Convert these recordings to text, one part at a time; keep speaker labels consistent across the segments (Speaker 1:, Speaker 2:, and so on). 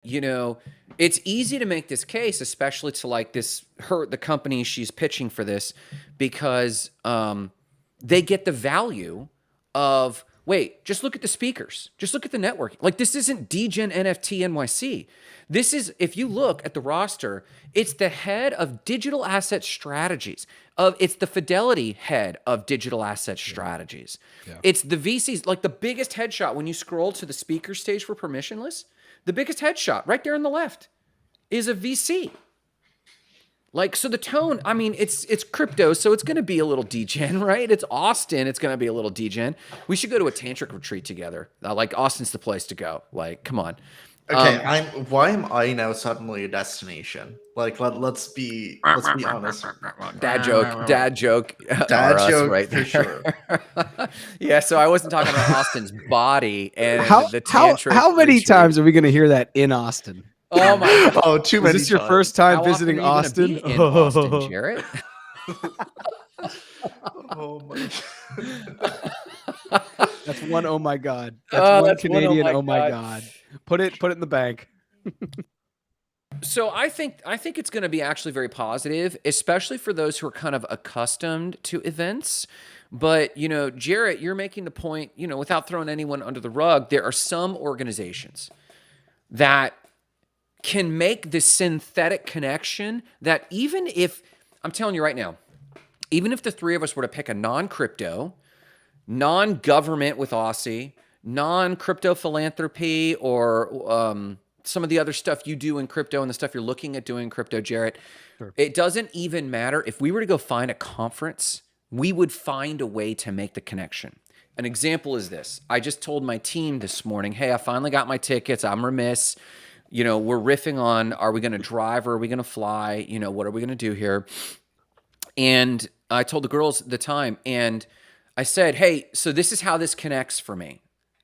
Speaker 1: you know, it's easy to make this case, especially to like the company she's pitching for this, because they get the value of, wait, just look at the speakers, just look at the network. Like, this isn't DGen NFT NYC. This is, if you look at the roster, it's the head of digital asset strategies. It's the Fidelity head of digital asset strategies.
Speaker 2: Yeah.
Speaker 1: It's the VCs, like the biggest headshot when you scroll to the speaker stage for permissionless. The biggest headshot right there on the left is a VC. Like, so the tone, I mean, it's crypto, so it's going to be a little degen, right? It's Austin, it's going to be a little degen. We should go to a tantric retreat together. Like, Austin's the place to go. Like, come on.
Speaker 3: Okay, why am I now suddenly a destination? Like, let's be honest.
Speaker 1: Dad joke.
Speaker 3: Dad joke
Speaker 1: right
Speaker 3: for sure.
Speaker 1: Yeah, so I wasn't talking about Austin's body and the
Speaker 2: how
Speaker 1: tantric
Speaker 2: many
Speaker 1: retreat.
Speaker 2: times are we going to hear that in Austin?
Speaker 1: Oh my God.
Speaker 3: Oh, too many.
Speaker 2: Is this your
Speaker 3: times.
Speaker 2: first time
Speaker 1: How
Speaker 2: visiting
Speaker 1: often are you
Speaker 2: Austin?
Speaker 1: gonna be in Austin, Jarrett?
Speaker 3: Oh my.
Speaker 2: That's one. Oh my God.
Speaker 1: Oh,
Speaker 2: That's one
Speaker 1: that's one, oh
Speaker 2: Canadian.
Speaker 1: my
Speaker 2: Oh my
Speaker 1: God.
Speaker 2: God. Put it in the bank.
Speaker 1: So I think it's going to be actually very positive, especially for those who are kind of accustomed to events. But, you know, Jarrett, you're making the point, you know, without throwing anyone under the rug, there are some organizations that can make this synthetic connection that, even if, I'm telling you right now, even if the three of us were to pick a non-crypto, non-government with Aussie, non-crypto philanthropy, or some of the other stuff you do in crypto and the stuff you're looking at doing in crypto, Jarrett,
Speaker 2: Sure.
Speaker 1: It doesn't even matter. If we were to go find a conference, we would find a way to make the connection. An example is this. I just told my team this morning, hey, I finally got my tickets. I'm remiss. You know, we're riffing on, are we going to drive or are we going to fly? You know, what are we going to do here? And I told the girls at the time, and I said, hey, so this is how this connects for me.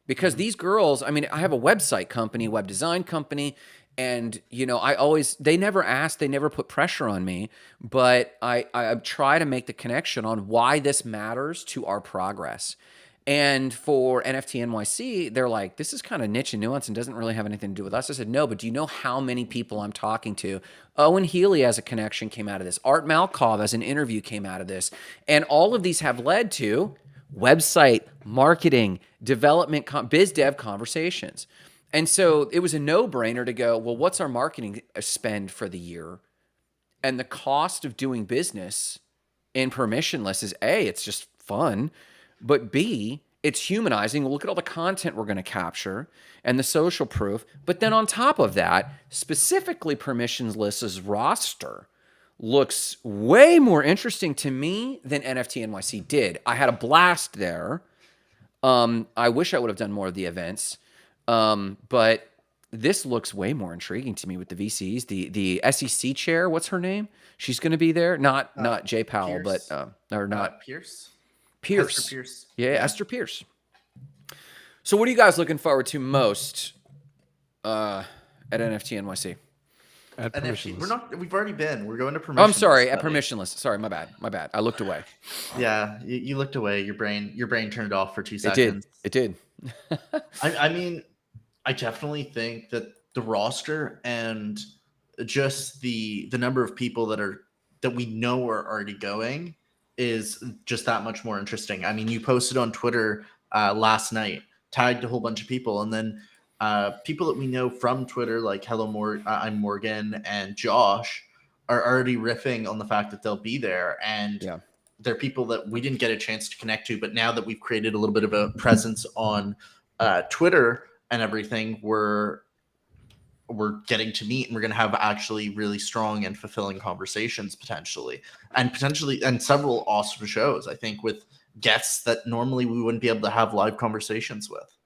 Speaker 1: Because these girls, I mean, I have a website company, web design company, and, you know, they never asked, they never put pressure on me, but I try to make the connection on why this matters to our progress. And for NFT NYC, they're like, this is kind of niche and nuanced and doesn't really have anything to do with us. I said, no, but do you know how many people I'm talking to? Owen Healy as a connection came out of this. Art Malkov as an interview came out of this. And all of these have led to website, marketing, development, biz dev conversations. And so it was a no-brainer to go, well, what's our marketing spend for the year? And the cost of doing business in permissionless is A, it's just fun, but B, it's humanizing. We'll look at all the content we're going to capture and the social proof. But then on top of that, specifically permissionless's roster looks way more interesting to me than NFT NYC did. I had a blast there. I wish I would have done more of the events. But this looks way more intriguing to me with the VCs. The SEC chair, what's her name? She's going to be there. Not Jay Powell,
Speaker 3: Pierce?
Speaker 1: but or not
Speaker 3: Pierce.
Speaker 1: Pierce.
Speaker 3: Esther Pierce.
Speaker 1: Yeah, Esther Pierce. So what are you guys looking forward to most at NFT NYC?
Speaker 2: At
Speaker 3: NFT.
Speaker 2: permissionless.
Speaker 3: We've already been. We're going to permissionless.
Speaker 1: Oh, I'm sorry, at
Speaker 3: buddy.
Speaker 1: permissionless. Sorry, my bad. I looked away.
Speaker 3: Yeah, you looked away. Your brain turned off for 2 seconds.
Speaker 1: It did.
Speaker 3: I mean, I definitely think that the roster and just the number of people that we know are already going is just that much more interesting. I mean, you posted on Twitter last night, tagged a whole bunch of people, and then people that we know from Twitter, like I'm Morgan and Josh, are already riffing on the fact that they'll be there. And they're people that we didn't get a chance to connect to, but now that we've created a little bit of a presence on Twitter and everything, we're getting to meet, and we're going to have actually really strong and fulfilling conversations potentially and several awesome shows, I think, with guests that normally we wouldn't be able to have live conversations with.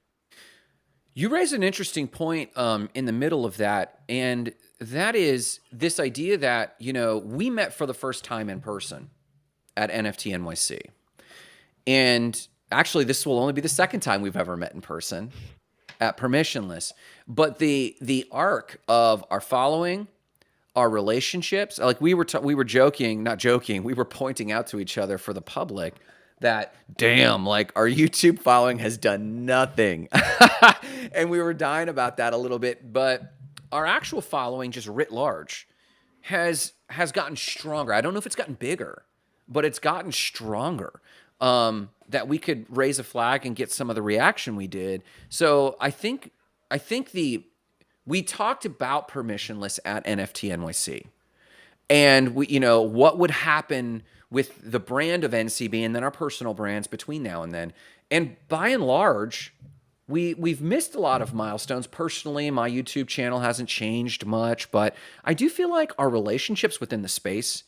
Speaker 1: You raise an interesting point in the middle of that, and that is this idea that, you know, we met for the first time in person at NFT NYC. And actually, this will only be the second time we've ever met in person at permissionless. But the arc of our following, our relationships, like we were joking, not joking, we were pointing out to each other for the public that, damn, like our YouTube following has done nothing. And we were dying about that a little bit. But our actual following, just writ large, has gotten stronger. I don't know if it's gotten bigger, but it's gotten stronger. That we could raise a flag and get some of the reaction we did. So I think we talked about permissionless at NFT NYC, and what would happen with the brand of NCB and then our personal brands between now and then. And by and large, we've missed a lot of milestones. Personally, my YouTube channel hasn't changed much, but I do feel like our relationships within the space,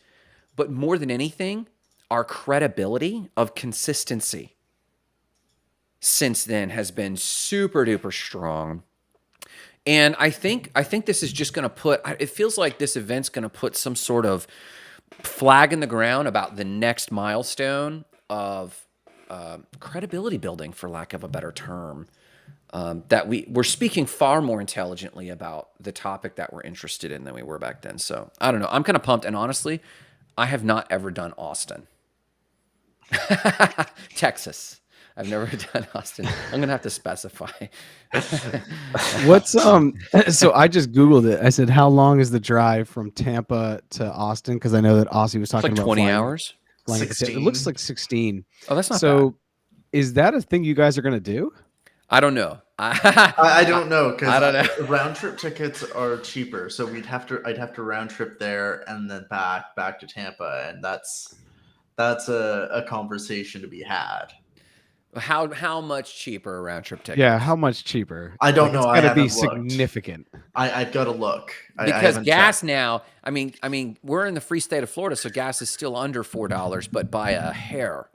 Speaker 1: but more than anything, our credibility of consistency since then has been super duper strong. And I think this is just going to it feels like this event's going to put some sort of flag in the ground about the next milestone of credibility building, for lack of a better term. That we're speaking far more intelligently about the topic that we're interested in than we were back then. So I don't know. I'm kind of pumped. And honestly, I have not ever done Austin. Texas. I've never done Austin. I'm gonna have to specify.
Speaker 2: What's so I just Googled it. I said, how long is the drive from Tampa to Austin? Because I know that Aussie was talking
Speaker 1: Like
Speaker 2: about
Speaker 1: 20 hours.
Speaker 2: Flying
Speaker 3: 16.
Speaker 2: It looks like 16.
Speaker 1: Oh, that's not
Speaker 2: so
Speaker 1: bad.
Speaker 2: Is that a thing you guys are gonna do?
Speaker 1: I don't know.
Speaker 3: I don't know,
Speaker 1: I don't know.
Speaker 3: because round trip tickets are cheaper, so I'd have to round trip there and then back to Tampa, and that's a conversation to be had.
Speaker 1: How much cheaper a round trip ticket?
Speaker 2: Yeah, how much cheaper?
Speaker 3: I don't know.
Speaker 2: It's got to be
Speaker 3: haven't looked.
Speaker 2: significant.
Speaker 3: I've got to look. I
Speaker 1: Because
Speaker 3: haven't
Speaker 1: gas
Speaker 3: checked.
Speaker 1: now, I mean, we're in the free state of Florida, so gas is still under $4, but by a hair.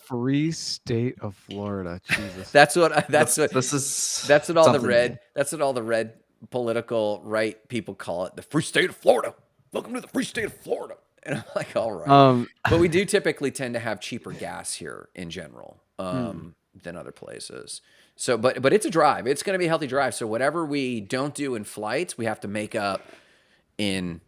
Speaker 2: Free state of Florida. Jesus.
Speaker 1: That's what all the red political right people call it. The free state of Florida. Welcome to the free state of Florida. And I'm like, all right. But we do typically tend to have cheaper gas here in general than other places. So, but it's a drive. It's going to be a healthy drive. So whatever we don't do in flights, we have to make up in,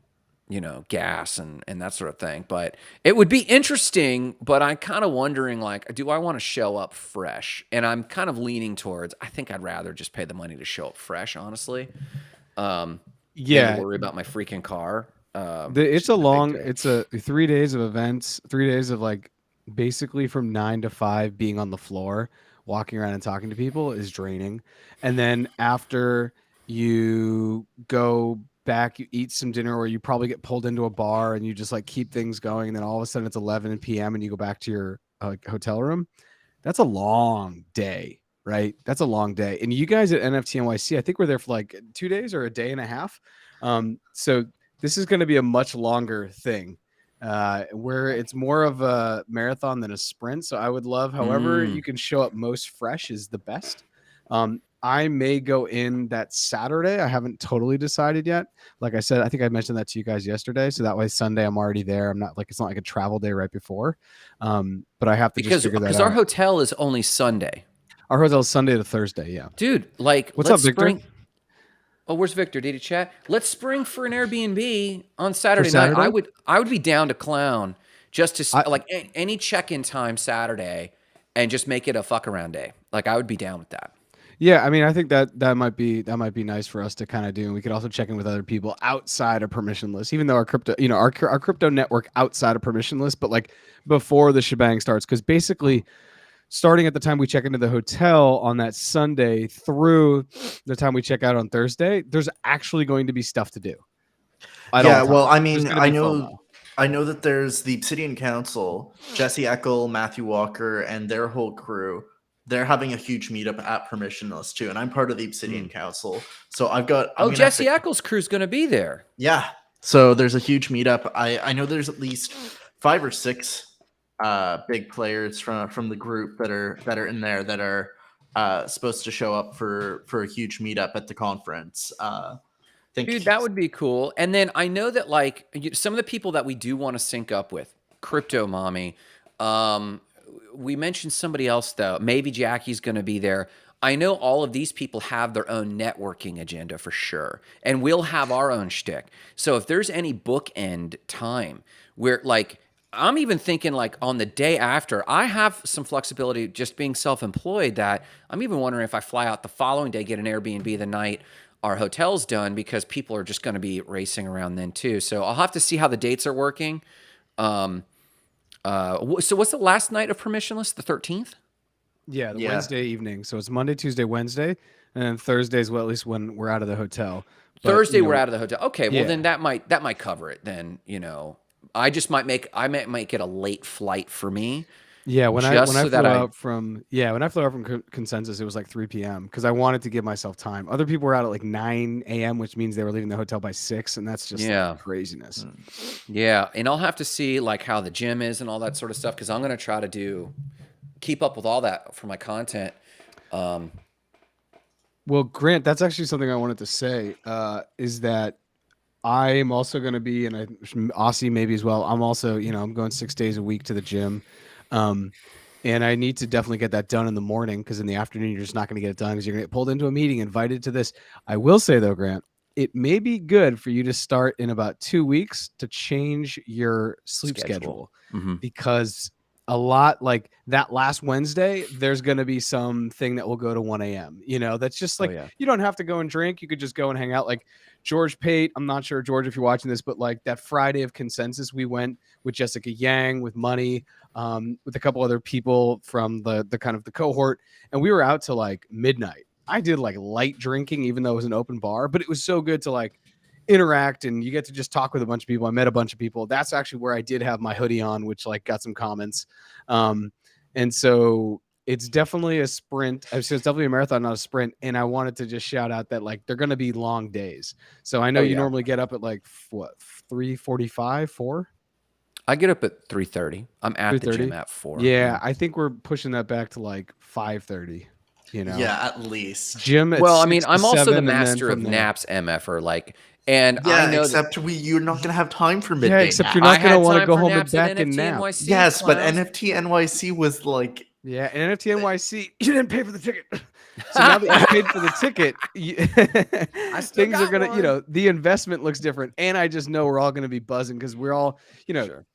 Speaker 1: gas and that sort of thing. But it would be interesting, but I'm kind of wondering, like, do I want to show up fresh? And I'm kind of leaning towards, I think I'd rather just pay the money to show up fresh, honestly. Than to worry about my freaking car.
Speaker 2: It's a 3 days of events, 3 days of like basically from 9 to 5 being on the floor, walking around and talking to people is draining. And then after you go back, you eat some dinner, or you probably get pulled into a bar and you just like keep things going. And then all of a sudden it's 11 p.m. and you go back to your hotel room. That's a long day, right? That's a long day. And you guys at NFT NYC, I think we're there for like 2 days or a day and a half. So this is going to be a much longer thing, where it's more of a marathon than a sprint. So I would love, however you can show up most fresh is the best. I may go in that Saturday. I haven't totally decided yet. Like I said, I think I mentioned that to you guys yesterday. So that way Sunday I'm already there. It's not like a travel day right before. But I have to just figure that out.
Speaker 1: Because our hotel is only Sunday.
Speaker 2: Our hotel is Sunday to Thursday. Yeah.
Speaker 1: Dude, like,
Speaker 2: what's up, Victor?
Speaker 1: Oh, where's Victor? Did he chat? Let's spring for an Airbnb on Saturday night. I would be down to clown just to any check-in time Saturday and just make it a fuck around day. Like, I would be down with that.
Speaker 2: Yeah, I mean, I think that might be nice for us to kind of do. And we could also check in with other people outside of permissionless, even though our crypto, our crypto network outside of permissionless, but like before the shebang starts, because basically starting at the time we check into the hotel on that Sunday through the time we check out on Thursday, there's actually going to be stuff to do.
Speaker 3: Well, I mean, I know that there's the Obsidian Council, Jesse Eckel, Matthew Walker, and their whole crew. They're having a huge meetup at Permissionless too, and I'm part of the Obsidian Council. So
Speaker 1: Jesse Eckel's crew's going to be there.
Speaker 3: Yeah. So there's a huge meetup. I know there's at least 5 or 6 big players from the group that are in there that are supposed to show up for a huge meetup at the conference.
Speaker 1: Dude, that would be cool. And then I know that like some of the people that we do want to sync up with, Crypto Mommy, we mentioned somebody else though. Maybe Jackie's going to be there. I know all of these people have their own networking agenda for sure, and we'll have our own shtick. So if there's any bookend time where like, I'm even thinking like on the day after, I have some flexibility just being self-employed that I'm even wondering if I fly out the following day, get an Airbnb the night our hotels done because people are just going to be racing around then too. So I'll have to see how the dates are working. So what's the last night of permissionless? The 13th?
Speaker 2: Yeah, the
Speaker 3: Yeah.
Speaker 2: Wednesday evening. So it's Monday, Tuesday, Wednesday, and then Thursdays. Well, at least when we're out of the hotel. But,
Speaker 1: Thursday we're out of the hotel. Okay, well
Speaker 2: yeah.
Speaker 1: then that might cover it. Then I just might make it a late flight for me.
Speaker 2: Yeah, when I
Speaker 1: just so
Speaker 2: flew
Speaker 1: that
Speaker 2: out from Consensus, it was like 3 p.m. because I wanted to give myself time. Other people were out at like 9 a.m., which means they were leaving the hotel by 6, and that's just
Speaker 1: Yeah.
Speaker 2: like craziness.
Speaker 1: Yeah, and I'll have to see like how the gym is and all that sort of stuff because I'm gonna try to keep up with all that for my content.
Speaker 2: Well, Grant, that's actually something I wanted to say. Is that I am also going to be, and Aussie maybe as well. I'm also, I'm going 6 days a week to the gym. And I need to definitely get that done in the morning because in the afternoon, you're just not going to get it done because you're going to get pulled into a meeting, invited to this. I will say, though, Grant, it may be good for you to start in about 2 weeks to change your sleep schedule because a lot like that last Wednesday, there's going to be something that will go to 1 a.m. That's just like, you don't have to go and drink. You could just go and hang out. Like George Pate, I'm not sure, George, if you're watching this, but like that Friday of Consensus, we went with Jessica Yang, with Money, with a couple other people from the kind of the cohort, and we were out to like midnight. I did like light drinking, even though it was an open bar, but it was so good to like interact and you get to just talk with a bunch of people. I met a bunch of people. That's actually where I did have my hoodie on, which like got some comments. And so it's definitely a sprint. It's definitely a marathon, not a sprint. And I wanted to just shout out that like they're going to be long days. So I know you normally get up at like what, 3:45, 4?
Speaker 1: I get up at 3:30. I'm at the gym at 4.
Speaker 2: Yeah, I think we're pushing that back to like 5:30.
Speaker 3: Yeah, at least.
Speaker 2: Gym at
Speaker 1: well, I
Speaker 2: 6
Speaker 1: mean,
Speaker 2: to
Speaker 1: I'm also the
Speaker 2: 7,
Speaker 1: master of
Speaker 2: there.
Speaker 1: naps, MFer. Like, and
Speaker 3: yeah,
Speaker 1: I know
Speaker 3: except you're not gonna have time for midday.
Speaker 2: Yeah, except you're not gonna want to go home and back
Speaker 1: at
Speaker 2: and
Speaker 1: NFT
Speaker 2: nap.
Speaker 1: NYC,
Speaker 3: Yes, but
Speaker 1: clowns.
Speaker 3: NFT NYC was like.
Speaker 2: Yeah, and NFT NYC, you didn't pay for the ticket. So now that you paid for the ticket, things are gonna, the investment looks different. And I just know we're all gonna be buzzing because we're all,
Speaker 1: Sure.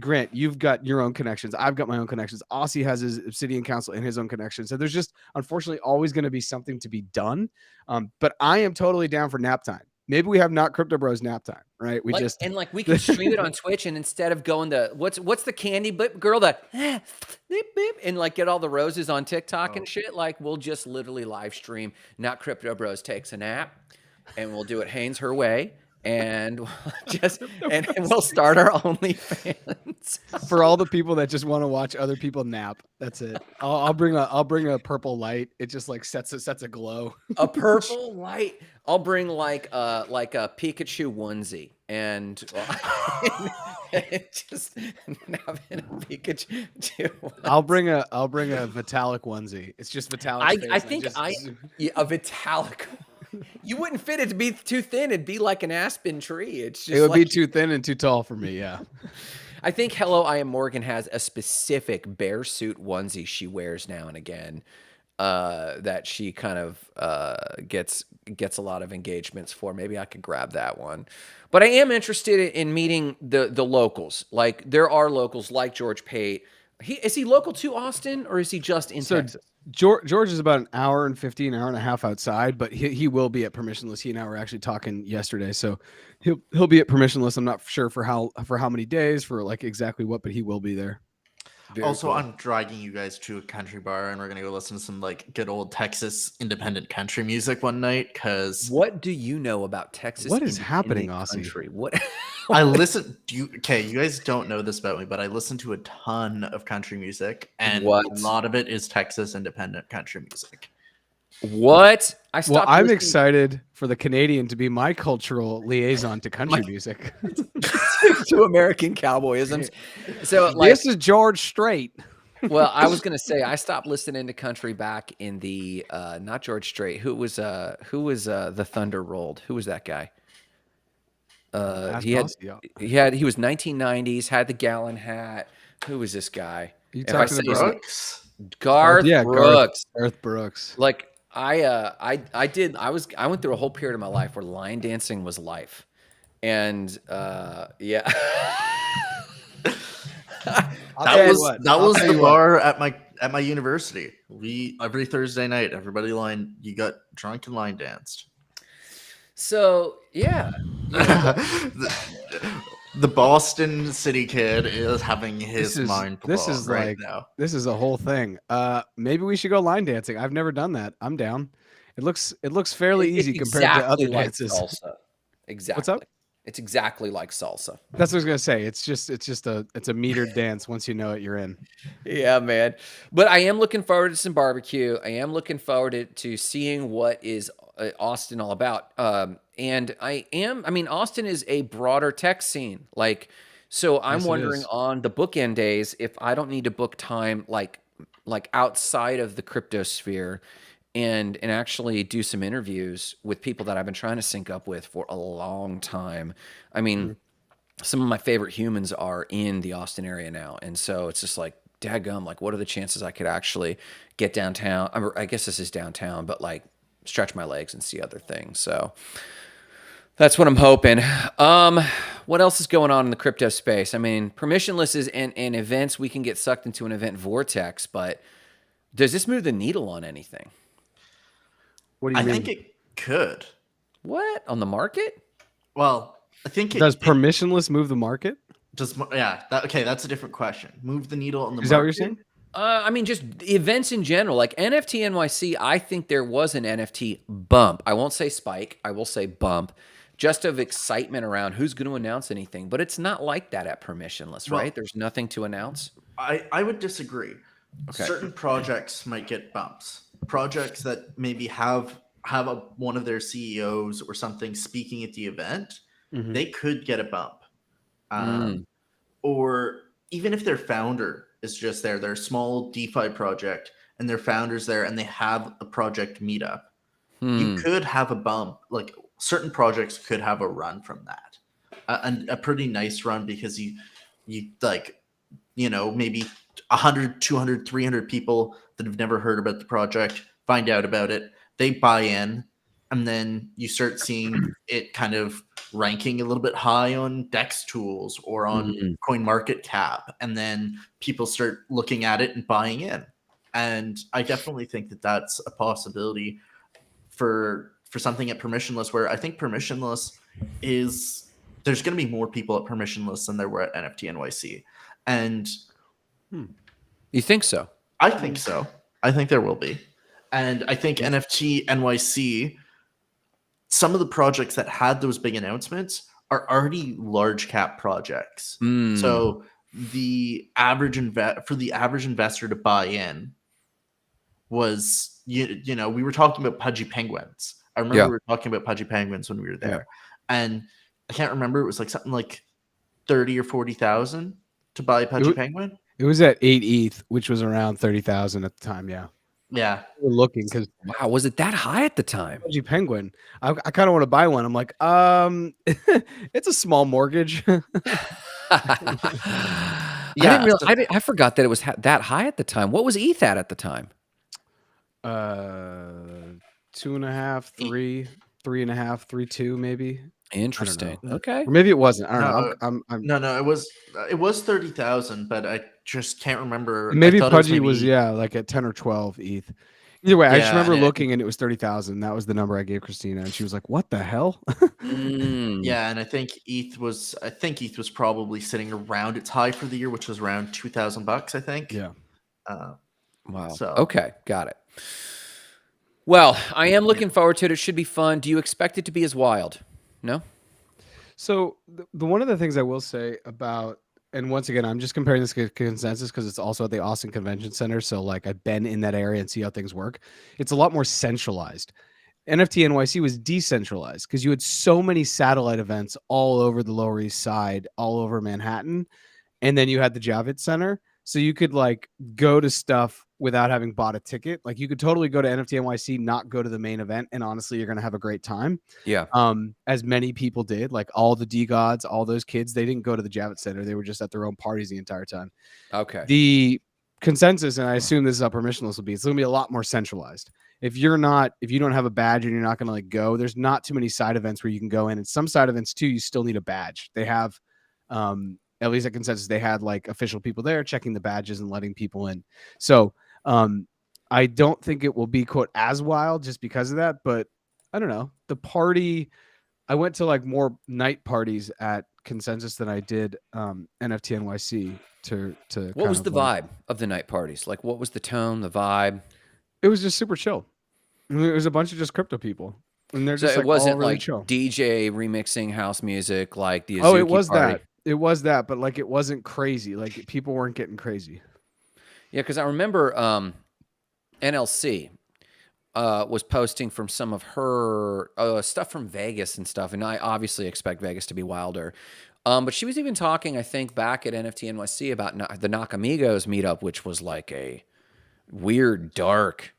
Speaker 2: Grant, you've got your own connections. I've got my own connections. Aussie has his Obsidian Council and his own connections. So there's just unfortunately always going to be something to be done. But I am totally down for nap time. Maybe we have not Crypto Bros nap time, right? We
Speaker 1: can stream it on Twitch, and instead of going to what's the candy bip girl that beep, beep, and like get all the roses on TikTok and shit, like we'll just literally live stream Not Crypto Bros takes a nap, and we'll do it Haynes her way. And we'll start our OnlyFans
Speaker 2: for all the people that just want to watch other people nap. That's it. I'll bring a purple light. It just like sets a glow.
Speaker 1: A purple light. I'll bring like a Pikachu onesie and just nap in a Pikachu.
Speaker 2: I'll bring a Vitalik onesie. It's just Vitalik.
Speaker 1: I think a Vitalik. You wouldn't fit it to be too thin. It'd be like an aspen tree. It
Speaker 2: would be too thin and too tall for me. Yeah.
Speaker 1: I think Hello, I Am Morgan has a specific bear suit onesie she wears now and again that she kind of gets a lot of engagements for. Maybe I could grab that one. But I am interested in meeting the locals. Like there are locals like George Pate. Is he local to Austin or is he just in Texas?
Speaker 2: George is about an hour and 15, hour and a half outside, but he will be at Permissionless. He and I were actually talking yesterday, so he'll be at Permissionless. I'm not sure for how many days, for like exactly what, but he will be there.
Speaker 3: Also, cool. I'm dragging you guys to a country bar, and we're gonna go listen to some like good old Texas independent country music one night. Because
Speaker 1: what do you know about Texas?
Speaker 2: What is happening, Aussie?
Speaker 1: Country? What?
Speaker 3: I listen. You guys don't know this about me, but I listen to a ton of country music, and a lot of it is Texas independent country music.
Speaker 1: What?
Speaker 2: I'm excited for the Canadian to be my cultural liaison to country music.
Speaker 1: To American cowboyisms. So
Speaker 2: this is George Strait.
Speaker 1: Well, I was gonna say I stopped listening to country back in the not George Strait. Who was the Thunder Rolled? Who was that guy? He was 1990s, had the gallon hat. Who was this guy?
Speaker 2: You talking about
Speaker 3: Brooks?
Speaker 1: Garth Brooks.
Speaker 2: Garth Brooks.
Speaker 1: Like I went through a whole period of my life where line dancing was life. And yeah.
Speaker 3: that was the bar at at my university, every Thursday night, you got drunk and line danced.
Speaker 1: So yeah,
Speaker 3: The Boston city kid is having his mind blown right now.
Speaker 2: This is a whole thing. Maybe we should go line dancing. I've never done that. I'm down. It looks fairly easy compared to other dances.
Speaker 1: Salsa. Exactly.
Speaker 2: What's up?
Speaker 1: It's exactly like salsa.
Speaker 2: That's what I was gonna say. It's a metered dance. Once you know it, you're in.
Speaker 1: Yeah, man. But I am looking forward to some barbecue. I am looking forward to seeing what is Austin all about. And Austin is a broader tech scene. Like, so I'm wondering on the bookend days if I don't need to book time like outside of the crypto sphere and actually do some interviews with people that I've been trying to sync up with for a long time. I mean, some of my favorite humans are in the Austin area now. And so it's just like, daggum, like, what are the chances I could actually get downtown? I guess this is downtown, but like stretch my legs and see other things. So that's what I'm hoping. What else is going on in the crypto space? I mean, permissionless is and events, we can get sucked into an event vortex, but does this move the needle on anything?
Speaker 2: What do you mean?
Speaker 3: I think it could.
Speaker 1: What? On the market?
Speaker 3: Well, I think
Speaker 2: does permissionless move the market?
Speaker 3: Okay, that's a different question. Move the needle on the market?
Speaker 2: Is that what you're saying?
Speaker 1: I mean, just events in general, like NFT NYC, I think there was an NFT bump. I won't say spike. I will say bump. Just of excitement around who's going to announce anything. But it's not like that at permissionless, right? There's nothing to announce.
Speaker 3: I would disagree. Okay. Certain projects might get bumps. Projects that maybe have one of their CEOs or something speaking at the event, they could get a bump. Or even if their founder is just there, they're a small DeFi project and their founder's there and they have a project meetup, you could have a bump. Like certain projects could have a run from that, and a pretty nice run because you like, maybe 100, 200, 300 people that have never heard about the project find out about it, they buy in, and then you start seeing it kind of ranking a little bit high on DEX tools or on CoinMarketCap, and then people start looking at it and buying in. And I definitely think that that's a possibility for something at permissionless, where I think permissionless is, there's going to be more people at permissionless than there were at NFT NYC. And
Speaker 1: you think so?
Speaker 3: I think so. I think there will be. And I think NFT NYC, some of the projects that had those big announcements are already large cap projects. So the average investor to buy in was, we were talking about Pudgy Penguins. I remember we were talking about Pudgy Penguins when we were there. And I can't remember, it was like something like 30 or 40,000 to buy Pudgy Penguin.
Speaker 2: It was at 8 ETH, which was around 30,000 at the time. Yeah. We're looking because
Speaker 1: wow, was it that high at the time?
Speaker 2: Pudgy Penguin. I kind of want to buy one. I'm like, it's a small mortgage.
Speaker 1: I forgot that it was that high at the time. What was ETH at the time?
Speaker 2: 2.5, 3, 3.5, 3.2 maybe.
Speaker 1: Interesting. Okay.
Speaker 2: Or maybe it wasn't. I don't know.
Speaker 3: No, it was 30,000, but I just can't remember.
Speaker 2: Maybe Pudgy was like at 10 or 12 ETH. Either way, I just remember looking and it was 30,000. That was the number I gave Christina, and she was like, "What the hell?"
Speaker 3: Yeah, and I think ETH was probably sitting around its high for the year, which was around $2,000. I think.
Speaker 2: Yeah.
Speaker 1: Wow. So okay, got it. Well, I am looking forward to it. It should be fun. Do you expect it to be as wild? No.
Speaker 2: So the one of the things I will say about, and once again, I'm just comparing this to Consensus because it's also at the Austin Convention Center. So like I've been in that area and see how things work. It's a lot more centralized. NFT NYC was decentralized because you had so many satellite events all over the Lower East Side, all over Manhattan. And then you had the Javits Center. So you could like go to stuff without having bought a ticket. Like you could totally go to NFT NYC, not go to the main event. And honestly, you're going to have a great time.
Speaker 1: Yeah.
Speaker 2: As many people did, like all the D-Gods, all those kids, they didn't go to the Javits Center. They were just at their own parties the entire time.
Speaker 1: Okay.
Speaker 2: The Consensus, and I assume this is how permissionless will be, it's going to be a lot more centralized. If you don't have a badge and you're not going to like go, there's not too many side events where you can go in. And some side events too, you still need a badge. They have, at least at Consensus, they had like official people there checking the badges and letting people in. So I don't think it will be quote as wild just because of that, but I don't know. The party, I went to like more night parties at Consensus than I did NFT NYC to
Speaker 1: What
Speaker 2: kind
Speaker 1: was
Speaker 2: of
Speaker 1: the
Speaker 2: like,
Speaker 1: vibe of the night parties? Like, what was the tone, the vibe?
Speaker 2: it was just super chill. It was a bunch of just crypto people, and they're
Speaker 1: So
Speaker 2: just
Speaker 1: it
Speaker 2: like all
Speaker 1: wasn't
Speaker 2: really
Speaker 1: like
Speaker 2: chill.
Speaker 1: DJ remixing house music like the
Speaker 2: Oh, it
Speaker 1: Azuki
Speaker 2: was
Speaker 1: party.
Speaker 2: that. It was that, but like it wasn't crazy. Like people weren't getting crazy.
Speaker 1: Yeah, because I remember NLC was posting from some of her stuff from Vegas and stuff, and I obviously expect Vegas to be wilder. But she was even talking, I think, back at NFT NYC about the Nakamigos meetup, which was like a weird, dark,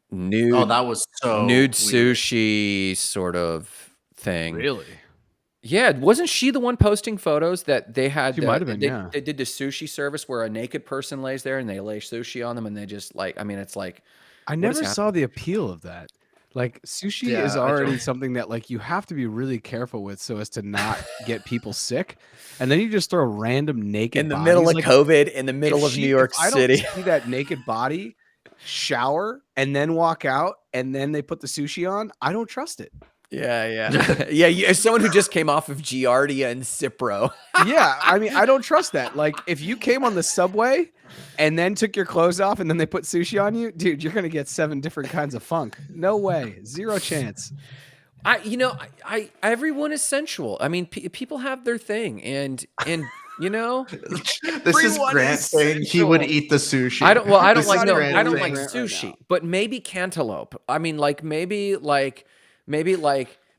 Speaker 3: Oh,
Speaker 1: nude,
Speaker 3: that was so
Speaker 1: nude
Speaker 3: weird.
Speaker 1: sushi sort of thing.
Speaker 2: Really?
Speaker 1: Yeah, wasn't she the one posting photos that they had?
Speaker 2: She might have been, yeah.
Speaker 1: They did the sushi service where a naked person lays there and they lay sushi on them, and they just like, I mean, it's like,
Speaker 2: I
Speaker 1: what is
Speaker 2: never
Speaker 1: happening?
Speaker 2: saw the appeal of that. Like sushi
Speaker 3: Yeah,
Speaker 2: is
Speaker 3: I
Speaker 2: already
Speaker 3: don't-
Speaker 2: something that like you have to be really careful with so as to not get people sick. And then you just throw random naked
Speaker 1: in the
Speaker 2: bodies.
Speaker 1: middle of
Speaker 2: Like,
Speaker 1: COVID, in the middle of New York
Speaker 2: if I
Speaker 1: City.
Speaker 2: don't see that naked body, shower, and then walk out, and then they put the sushi on, I don't trust it.
Speaker 1: Yeah. As someone who just came off of Giardia and Cipro.
Speaker 2: Yeah, I mean, I don't trust that. Like, if you came on the subway and then took your clothes off and then they put sushi on you, dude, you're gonna get 7 different kinds of funk. No way, 0 chance.
Speaker 1: I everyone is sensual. I mean, people have their thing, and you know,
Speaker 3: This is
Speaker 2: Everyone
Speaker 3: Grant
Speaker 2: is
Speaker 3: saying he would
Speaker 2: sensual.
Speaker 3: eat the sushi.
Speaker 1: I don't like
Speaker 2: This is
Speaker 1: no,
Speaker 2: Grant
Speaker 1: I don't
Speaker 2: saying
Speaker 1: like
Speaker 2: Grant right
Speaker 1: sushi,
Speaker 2: now.
Speaker 1: but maybe cantaloupe. I mean, like maybe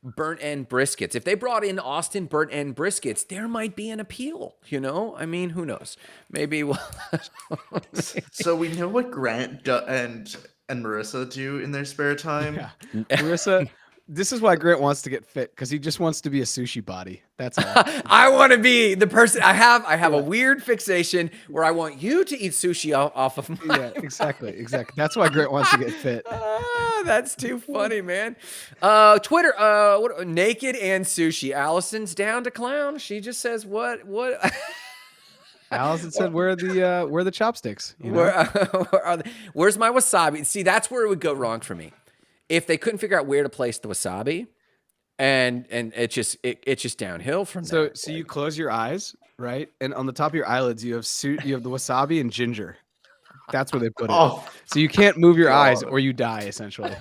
Speaker 1: burnt end briskets. If they brought in Austin burnt end briskets, there might be an appeal. You know, I mean, who knows? Maybe we'll.
Speaker 3: So we know what Grant and Marissa do in their spare time.
Speaker 2: Yeah, Marissa, this is why Grant wants to get fit because he just wants to be a sushi body. That's all.
Speaker 1: I want to be the person. I have a weird fixation where I want you to eat sushi off of my.
Speaker 2: Yeah, exactly. That's why Grant wants to get fit.
Speaker 1: That's too funny, man. Twitter, what naked and sushi. Allison's down to clown. She just says what.
Speaker 2: Allison said, "Where are the chopsticks?" You know?
Speaker 1: Where's my wasabi? See, that's where it would go wrong for me. If they couldn't figure out where to place the wasabi, and it's just downhill from there.
Speaker 2: So you close your eyes, right? And on the top of your eyelids, you have the wasabi and ginger. That's where they put it.
Speaker 3: Oh,
Speaker 2: So you can't move your eyes
Speaker 3: God.
Speaker 2: or you die, essentially.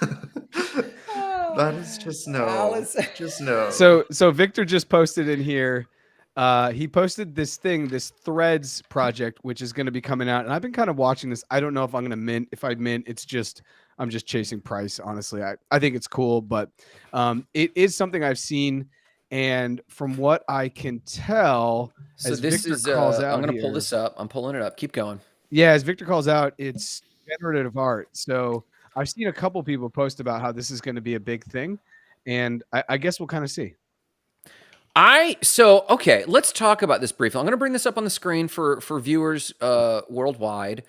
Speaker 3: that is just no.
Speaker 1: Alice.
Speaker 3: Just no.
Speaker 2: So Victor just posted in here. He posted this Threads project, which is going to be coming out, and I've been kind of watching this. I don't know if I'm going to mint. If I mint, I'm just chasing price. Honestly, I think it's cool, but it is something I've seen, and from what I can tell,
Speaker 1: So
Speaker 2: as
Speaker 1: this
Speaker 2: Victor
Speaker 1: is.
Speaker 2: calls out
Speaker 1: I'm going to pull
Speaker 2: here-
Speaker 1: this up. I'm pulling it up. Keep going.
Speaker 2: Yeah, as Victor calls out, it's generative art. So I've seen a couple people post about how this is going to be a big thing, and I guess we'll kind of see.
Speaker 1: Okay, let's talk about this briefly. I'm going to bring this up on the screen for viewers worldwide.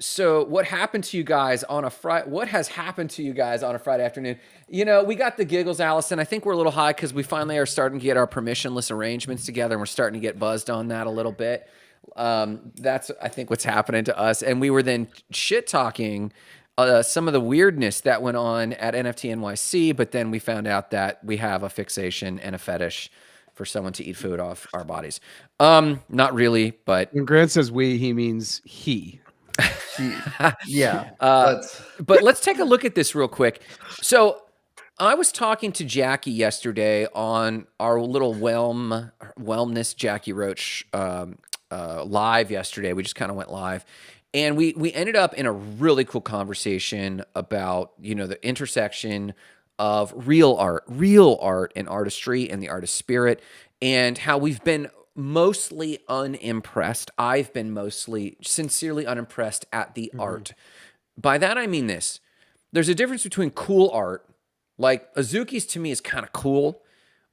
Speaker 1: So what happened to you guys on a Friday? What has happened to you guys on a Friday afternoon? You know, we got the giggles, Allison. I think we're a little high because we finally are starting to get our permissionless arrangements together, and we're starting to get buzzed on that a little bit. That's, I think, what's happening to us. And we were then shit talking some of the weirdness that went on at NFT NYC, but then we found out that we have a fixation and a fetish for someone to eat food off our bodies. Not really, but
Speaker 2: When Grant says we, he means he.
Speaker 3: Yeah.
Speaker 1: but let's take a look at this real quick. So I was talking to Jackie yesterday on our little wellness Jackie Roach live yesterday. We just kind of went live. And we ended up in a really cool conversation about, you know, the intersection of real art and artistry and the artist spirit, and how we've been mostly unimpressed. I've been mostly sincerely unimpressed at the art. By that, I mean this. There's a difference between cool art. Like Azuki's to me is kind of cool,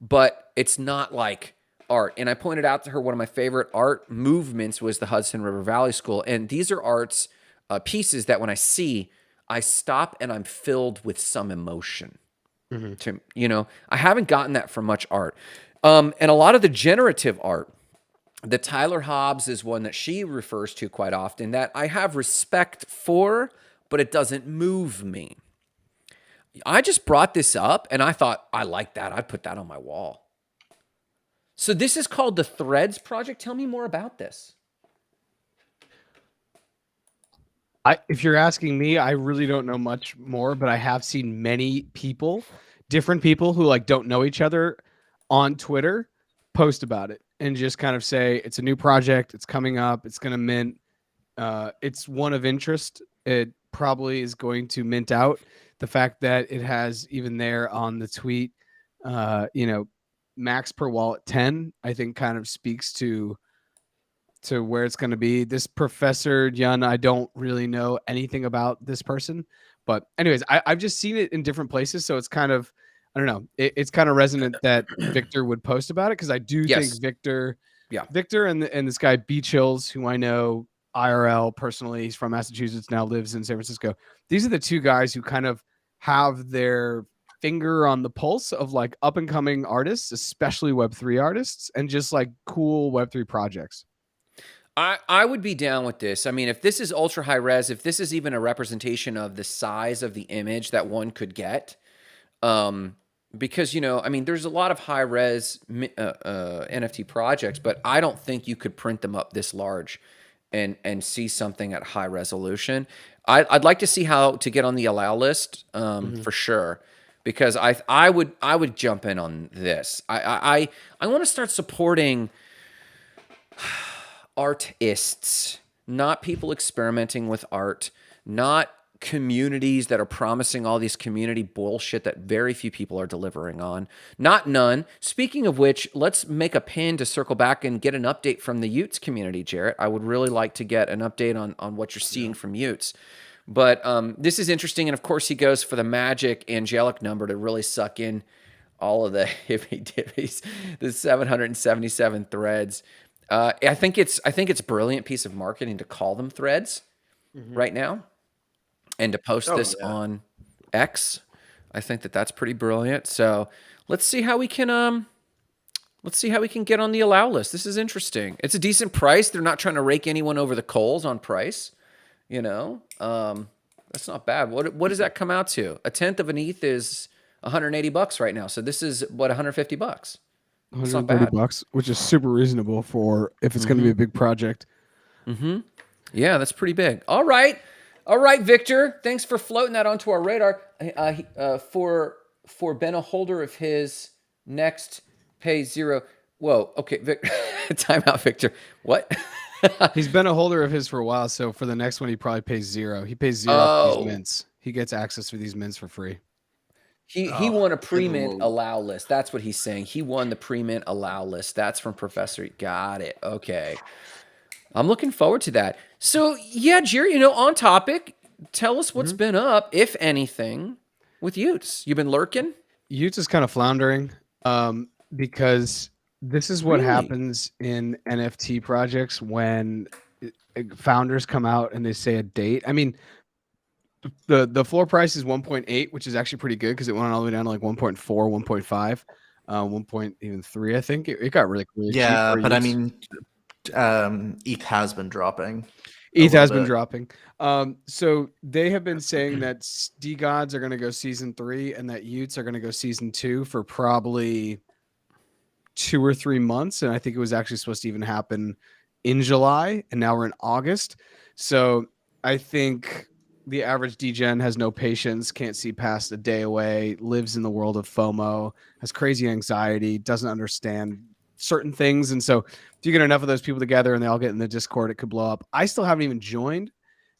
Speaker 1: but it's not like art. And I pointed out to her one of my favorite art movements was the Hudson River Valley School. And these are arts pieces that when I see, I stop and I'm filled with some emotion. To, you know, I haven't gotten that from much art. And a lot of the generative art The Tyler Hobbs is one that she refers to quite often that I have respect for, but it doesn't move me. I just brought this up and I thought, I like that. I'd put that on my wall. So this is called the Threads Project. Tell me more about this.
Speaker 2: If you're asking me, I really don't know much more, but I have seen many people, different people who like don't know each other on Twitter post about it and just kind of say it's a new project, it's coming up, it's going to mint. It's one of interest. It probably is going to mint out. The fact that it has even there on the tweet, max per wallet 10, I think kind of speaks to where it's going to be. This Professor Yun, I don't really know anything about this person, but anyways, I've just seen it in different places, so it's kind of, I don't know, it's kind of resonant that Victor would post about it, because I do think Victor and this guy Beach Hills, who I know IRL personally, he's from Massachusetts, now lives in San Francisco. These are the two guys who kind of have their finger on the pulse of like up and coming artists, especially Web3 artists, and just like cool Web3 projects.
Speaker 1: I would be down with this. I mean, if this is ultra high res, if this is even a representation of the size of the image that one could get, because, I mean, there's a lot of high res NFT projects, but I don't think you could print them up this large and see something at high resolution. I'd like to see how to get on the allow list for sure, because I would jump in on this. I want to start supporting artists, not people experimenting with art, not communities that are promising all these community bullshit that very few people are delivering on. Not none. Speaking of which, let's make a pin to circle back and get an update from the Utes community, Jarrett. I would really like to get an update on what you're seeing from Utes. But this is interesting, and of course he goes for the magic angelic number to really suck in all of the hippy dippies, the 777 threads. I think it's a brilliant piece of marketing to call them threads right now, and to post this on X. I think that's pretty brilliant. So let's see how we can get on the allow list. This is interesting. It's a decent price. They're not trying to rake anyone over the coals on price. That's not bad. What does that come out to? A tenth of an ETH is $180 right now. So this is what, $150.
Speaker 2: $130, which is super reasonable for if it's going to be a big project.
Speaker 1: Yeah, that's pretty big. All right, Victor. Thanks for floating that onto our radar. For Ben, a holder of his next pay zero. Whoa. Okay, time out, Victor. What?
Speaker 2: He's been a holder of his for a while, so for the next one, he probably pays zero. He pays zero for these mints. He gets access to these mints for free.
Speaker 1: He won a pre-mint allow list. That's what he's saying. He won the pre-mint allow list. That's from Professor. Got it. Okay. I'm looking forward to that. So, yeah, Jerry, on topic, tell us what's been up, if anything, with Utes. You've been lurking?
Speaker 2: Utes is kind of floundering because this is what happens in NFT projects when founders come out and they say a date. I mean, the floor price is 1.8, which is actually pretty good because it went all the way down to like 1.4, 1.5, 1.3. I think it got really cheap.
Speaker 3: Yeah, but I mean, ETH has been dropping.
Speaker 2: ETH has been dropping. So they have been saying that DeGods are going to go season 3 and that Utes are going to go season 2 for probably 2 or 3 months. And I think it was actually supposed to even happen in July, and now we're in August. So I think the average degen has no patience, can't see past a day away, lives in the world of FOMO, has crazy anxiety, doesn't understand certain things. And so if you get enough of those people together and they all get in the Discord, it could blow up. I still haven't even joined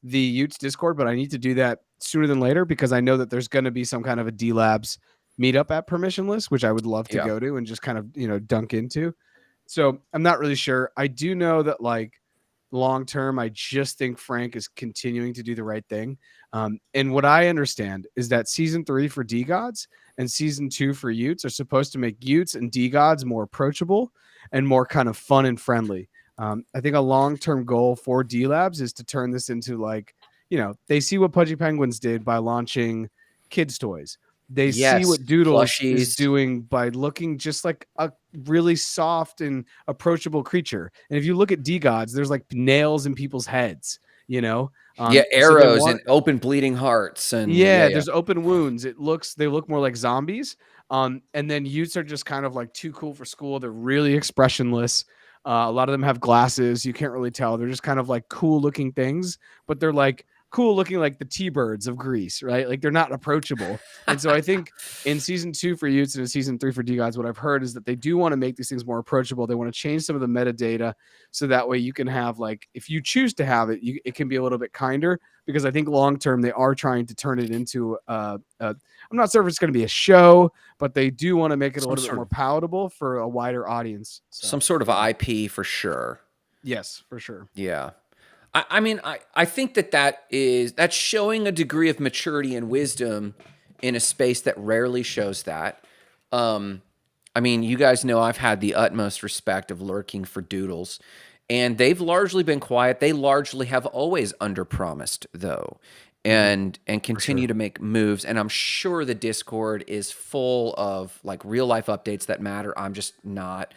Speaker 2: the Utes Discord, but I need to do that sooner than later because I know that there's going to be some kind of a D-Labs meetup at Permissionless, which I would love to go to and just kind of, dunk into. So I'm not really sure. I do know that like long term, I just think Frank is continuing to do the right thing. And what I understand is that season 3 for DeGods and season 2 for Utes are supposed to make Utes and DeGods more approachable and more kind of fun and friendly. I think a long-term goal for D-Labs is to turn this into like, they see what Pudgy Penguins did by launching kids' toys. they see
Speaker 1: Yes,
Speaker 2: what Doodles is
Speaker 1: plushies.
Speaker 2: doing by looking just like a really soft and approachable creature. And if you look at DeGods, there's like nails in people's heads, you know?
Speaker 1: Yeah,
Speaker 2: So they
Speaker 1: arrows
Speaker 2: want,
Speaker 1: and open bleeding hearts, and
Speaker 2: yeah,
Speaker 1: yeah.
Speaker 2: there's open wounds. They look more like zombies. And then Utes are just kind of like too cool for school. They're really expressionless. A lot of them have glasses. You can't really tell. They're just kind of like cool looking things, but they're like cool looking like the T-birds of Greece, right? Like they're not approachable. And so I think in season 2 for Utes and in season 3 for DeGods, what I've heard is that they do want to make these things more approachable. They want to change some of the metadata so that way you can have, like, if you choose to have it, it can be a little bit kinder, because I think long term they are trying to turn it into I'm not sure if it's going to be a show, but they do want to make it a
Speaker 1: Some
Speaker 2: little bit
Speaker 1: sort
Speaker 2: more
Speaker 1: of
Speaker 2: palatable for a wider audience. So
Speaker 1: some sort of IP for sure.
Speaker 2: yes, for sure.
Speaker 1: Yeah. I mean, I think that's showing a degree of maturity and wisdom in a space that rarely shows that. I mean, you guys know I've had the utmost respect of lurking for Doodles, and they've largely been quiet. They largely have always underpromised, though, and continue to make moves. And I'm sure the Discord is full of like real life updates that matter. I'm just not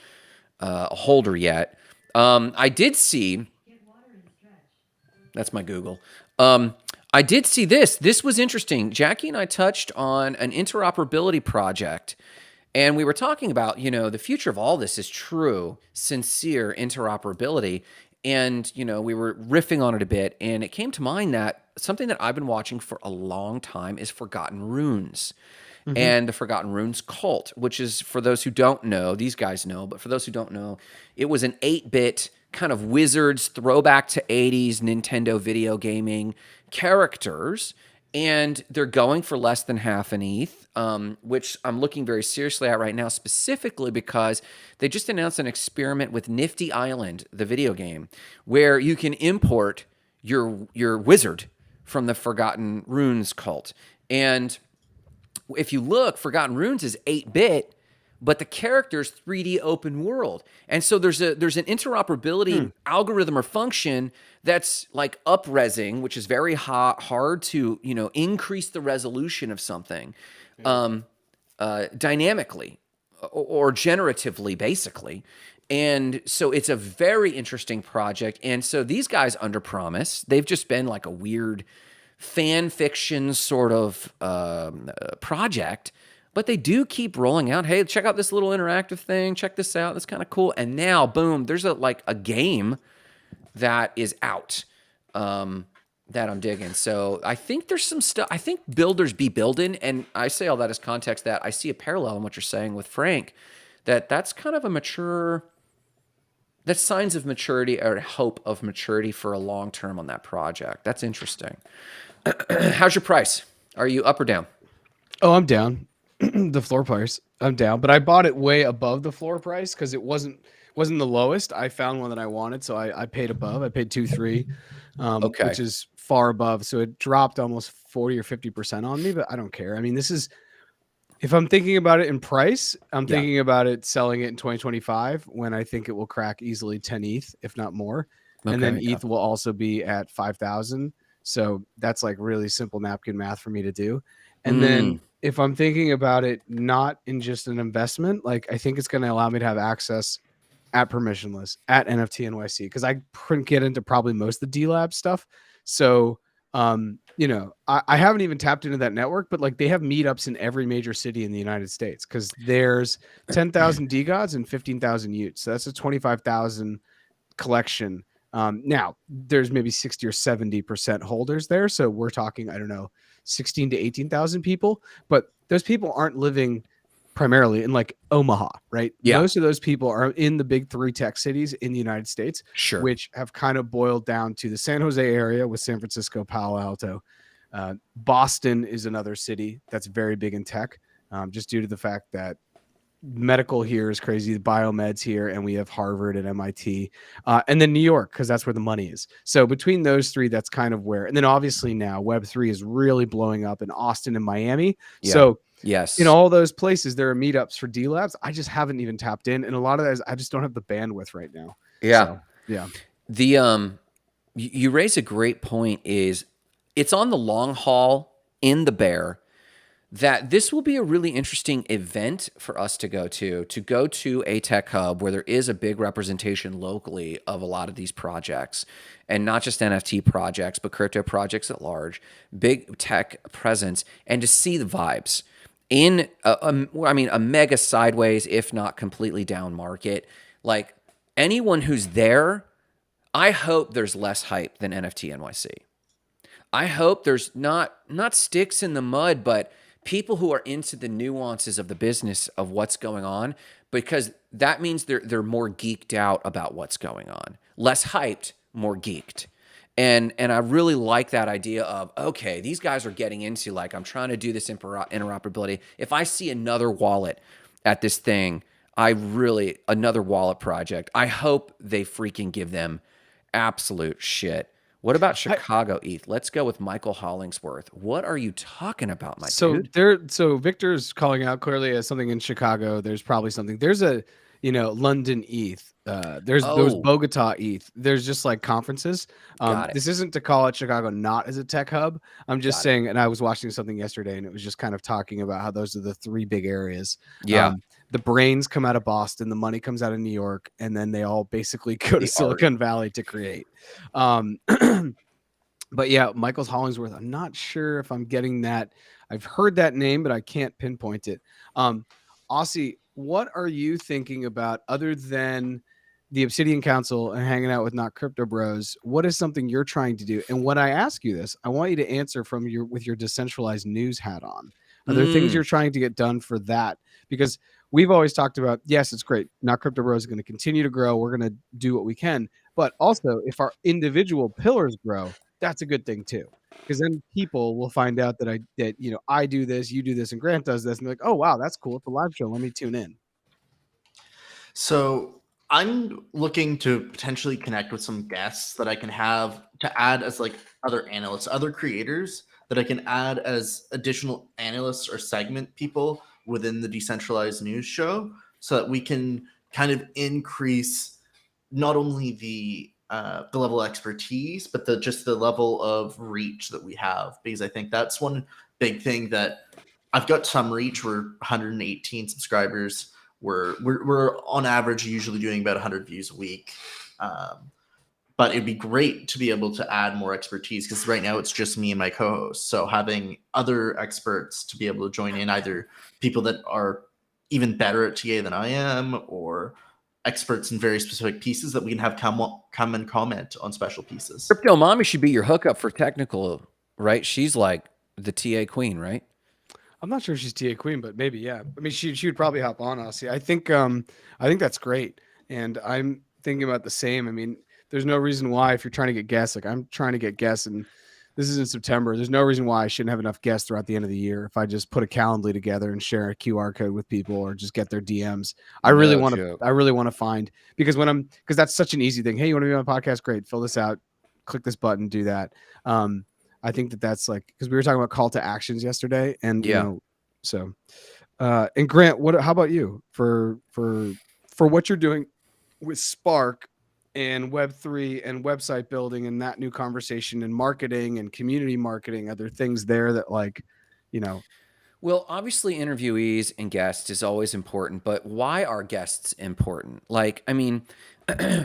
Speaker 1: a holder yet. I did see. That's my Google. I did see this. This was interesting. Jackie and I touched on an interoperability project, and we were talking about, the future of all this is true, sincere interoperability. And, we were riffing on it a bit, and it came to mind that something that I've been watching for a long time is Forgotten Runes. And the Forgotten Runes cult, which is, for those who don't know, these guys know, but for those who don't know, it was an 8-bit kind of Wizards throwback to 80s Nintendo video gaming characters, and they're going for less than half an ETH, which I'm looking very seriously at right now, specifically because they just announced an experiment with Nifty Island, the video game, where you can import your wizard from the Forgotten Runes cult. And if you look, Forgotten Runes is 8-bit, but the character's 3D open world. And so there's an interoperability algorithm or function that's like up-resing, which is very hard to, increase the resolution of something dynamically or generatively, basically. And so it's a very interesting project. And so these guys underpromise. They've just been like a weird fan fiction sort of project, but they do keep rolling out. Hey, check out this little interactive thing. Check this out. That's kind of cool. And now, boom, there's a game that is out that I'm digging. So I think there's some stuff. I think builders be building, and I say all that as context that I see a parallel in what you're saying with Frank. That's kind of a mature. That's signs of maturity or hope of maturity for a long term on that project. That's interesting. How's your price? Are you up or down?
Speaker 2: Oh, I'm down. The floor price, I'm down, but I bought it way above the floor price because it wasn't the lowest. I found one that I wanted, so I paid above. I paid 2.3,
Speaker 1: Okay.
Speaker 2: which is far above. So it dropped almost 40 or 50% on me, but I don't care. I mean, if I'm thinking about it in price, I'm thinking about it selling it in 2025 when I think it will crack easily 10 ETH, if not more. And then ETH will also be at 5,000. So that's like really simple napkin math for me to do. And then if I'm thinking about it not in just an investment, like I think it's going to allow me to have access at permissionless, at NFT NYC, because I couldn't get into probably most of the D-Lab stuff. So, I haven't even tapped into that network, but like they have meetups in every major city in the United States because there's 10,000 DeGods and 15,000 Utes. So that's a 25,000 collection. Now there's maybe 60 or 70% holders there. So we're talking, I don't know, 16 to 18,000 people, but those people aren't living primarily in like Omaha, right?
Speaker 1: Yeah.
Speaker 2: Most of those people are in the big 3 tech cities in the United States,
Speaker 1: Sure.
Speaker 2: which have kind of boiled down to the San Jose area with San Francisco, Palo Alto. Boston is another city that's very big in tech, just due to the fact that medical here is crazy. The biomeds here, and we have Harvard and MIT, and then New York, because that's where the money is. So between those 3, that's kind of where. And then obviously now Web3 is really blowing up in Austin and Miami. Yeah. So
Speaker 1: yes,
Speaker 2: in all those places, there are meetups for D Labs. I just haven't even tapped in, and a lot of that is I just don't have the bandwidth right now.
Speaker 1: Yeah,
Speaker 2: so, yeah.
Speaker 1: The you raise a great point. Is it's on the long haul in the bear that this will be a really interesting event for us to go to a tech hub where there is a big representation locally of a lot of these projects, and not just NFT projects, but crypto projects at large, big tech presence, and to see the vibes in a mega sideways, if not completely down market. Like, anyone who's there, I hope there's less hype than NFT NYC. I hope there's not sticks in the mud, but people who are into the nuances of the business of what's going on, because that means they're more geeked out about what's going on. Less hyped, more geeked. And I really like that idea of, okay, these guys are getting into, like, I'm trying to do this interoperability. If I see another wallet at this thing, another wallet project, I hope they freaking give them absolute shit. What about Chicago ETH? Let's go with Michael Hollingsworth. What are you talking about, my dude?
Speaker 2: So Victor's calling out clearly as something in Chicago. There's probably something. There's a, London ETH. There's those Bogota ETH. There's just like conferences.
Speaker 1: Got it.
Speaker 2: This isn't to call it Chicago not as a tech hub. I'm just saying, and I was watching something yesterday and it was just kind of talking about how those are the three big areas.
Speaker 1: Yeah.
Speaker 2: The brains come out of Boston, the money comes out of New York, and then they all basically go to Silicon Valley to create. But yeah, Michael's Hollingsworth, I'm not sure if I'm getting that. I've heard that name, but I can't pinpoint it. Aussie, what are you thinking about other than the Obsidian Council and hanging out with Not Crypto Bros? What is something you're trying to do? And when I ask you this, I want you to answer with your decentralized news hat on. Are there things you're trying to get done for that? Because we've always talked about, yes, it's great. Not Crypto Bros is going to continue to grow. We're going to do what we can. But also, if our individual pillars grow, that's a good thing too. Because then people will find out that I do this, you do this, and Grant does this, and they're like, oh wow, that's cool. It's a live show. Let me tune in.
Speaker 3: So I'm looking to potentially connect with some guests that I can have to add as like other analysts, other creators that I can add as additional analysts or segment people within the decentralized news show, so that we can kind of increase not only the level of expertise, but just the level of reach that we have. Because I think that's one big thing that I've got some reach. We're 118 subscribers. We're on average usually doing about 100 views a week. But it'd be great to be able to add more expertise, because right now it's just me and my co-host. So having other experts to be able to join in, either people that are even better at TA than I am, or experts in very specific pieces that we can have come and comment on special pieces.
Speaker 1: Crypto Mommy should be your hookup for technical, right? She's like the TA queen, right?
Speaker 2: I'm not sure if she's TA queen, but maybe, yeah. I mean, she would probably hop on us. Yeah, I think that's great. And I'm thinking about the same. I mean, there's no reason why, if you're trying to get guests, like I'm trying to get guests, and this is in September, there's no reason why I shouldn't have enough guests throughout the end of the year if I just put a Calendly together and share a QR code with people, or just get their DMs. I really want to find, because that's such an easy thing. Hey, you want to be on my podcast? Great. Fill this out, click this button, do that. I think that's like, because we were talking about call to actions yesterday, and and Grant, how about you for what you're doing with Spark and Web3 and website building and that new conversation and marketing and community marketing? Are there things there that
Speaker 1: Well, obviously interviewees and guests is always important, but why are guests important? Like, I mean,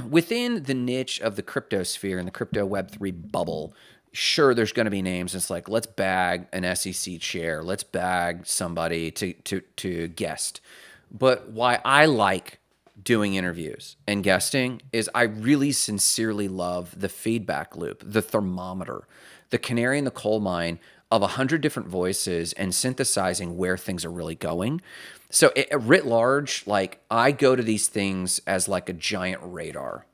Speaker 1: within the niche of the crypto sphere and the crypto Web3 bubble, sure, there's going to be names. It's like, let's bag an SEC chair. Let's bag somebody to guest. But why I like doing interviews and guesting is I really sincerely love the feedback loop, the thermometer, the canary in the coal mine of 100 different voices and synthesizing where things are really going. So writ large, like, I go to these things as like a giant radar.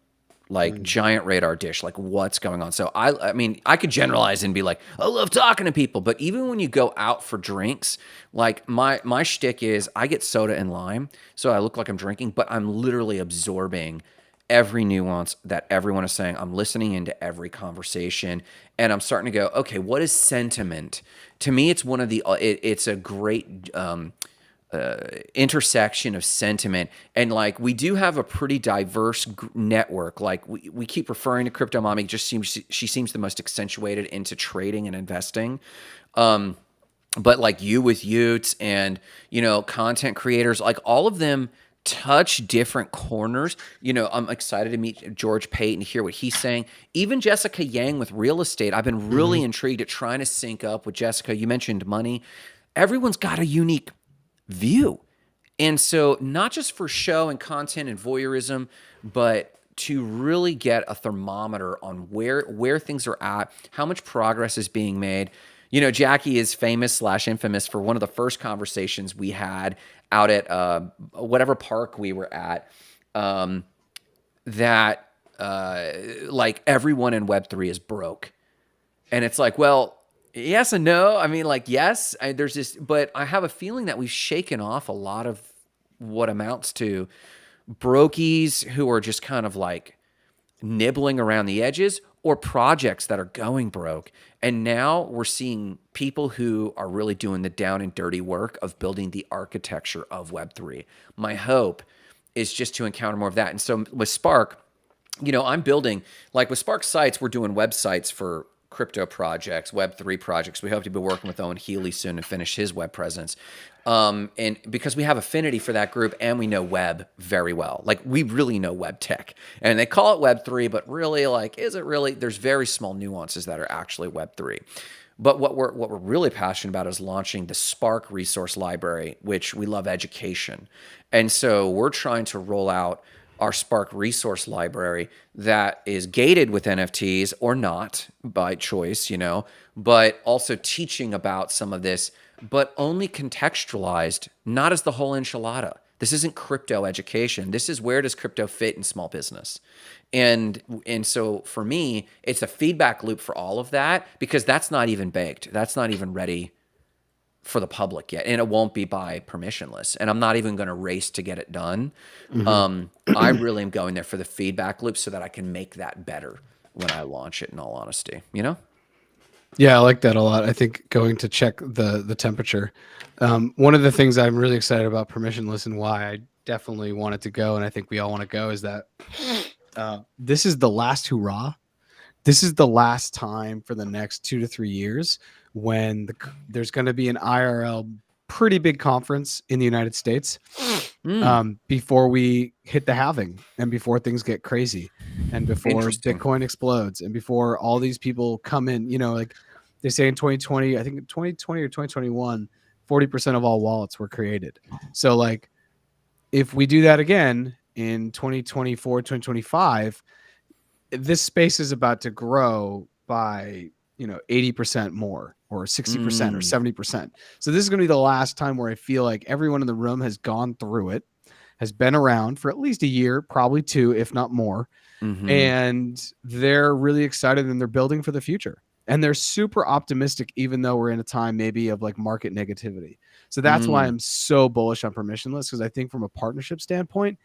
Speaker 1: Giant radar dish, like what's going on. So I mean, I could generalize and be like, I love talking to people, but even when you go out for drinks, like my shtick is I get soda and lime, so I look like I'm drinking, but I'm literally absorbing every nuance that everyone is saying. I'm listening into every conversation, and I'm starting to go, okay, what is sentiment? To me, it's one of the it's a great intersection of sentiment. And like, we do have a pretty diverse network. Like we keep referring to Crypto Mommy, she seems the most accentuated into trading and investing. but like you with Utes and, content creators, like all of them touch different corners. I'm excited to meet George Pate and hear what he's saying. Even Jessica Yang with real estate, I've been really intrigued at trying to sync up with Jessica. You mentioned money. Everyone's got a unique view. And so not just for show and content and voyeurism, but to really get a thermometer on where things are at, how much progress is being made. Jackie is famous/infamous for one of the first conversations we had out at whatever park we were at, that like everyone in Web3 is broke. And it's like, well, yes and no. I mean, like, yes, there's this, but I have a feeling that we've shaken off a lot of what amounts to brokies who are just kind of like nibbling around the edges, or projects that are going broke. And now we're seeing people who are really doing the down and dirty work of building the architecture of Web3. My hope is just to encounter more of that. And so with Spark, I'm building, like with Spark Sites, we're doing websites for crypto projects, Web3 projects. We hope to be working with Owen Healy soon and finish his web presence. And because we have affinity for that group and we know web very well, like we really know web tech, and they call it Web3, but really, like, is it really? There's very small nuances that are actually Web3. But what we're really passionate about is launching the Spark resource library, which we love education. And so we're trying to roll out our Spark resource library that is gated with NFTs or not by choice, but also teaching about some of this, but only contextualized, not as the whole enchilada. This isn't crypto education. This is, where does crypto fit in small business? And so for me, it's a feedback loop for all of that, because that's not even baked. That's not even ready for the public yet, and it won't be by permissionless. And I'm not even going to race to get it done. I really am going there for the feedback loop so that I can make that better when I launch it, in all honesty,
Speaker 2: Yeah, I like that a lot. I think going to check the temperature. One of the things I'm really excited about permissionless, and why I definitely want it to go, and I think we all want to go, is that this is the last hurrah. This is the last time for the next 2 to 3 years when there's going to be an IRL pretty big conference in the United States before we hit the halving, and before things get crazy, and before Bitcoin explodes, and before all these people come in. Like they say in 2020, I think in 2020 or 2021, 40% of all wallets were created. So like, if we do that again in 2024, 2025, this space is about to grow by 80% more, or 60% or 70%. So this is going to be the last time where I feel like everyone in the room has gone through it, has been around for at least a year, probably 2, if not more. And they're really excited, and they're building for the future, and they're super optimistic, even though we're in a time maybe of like market negativity. So that's why I'm so bullish on permissionless, because I think from a partnership standpoint,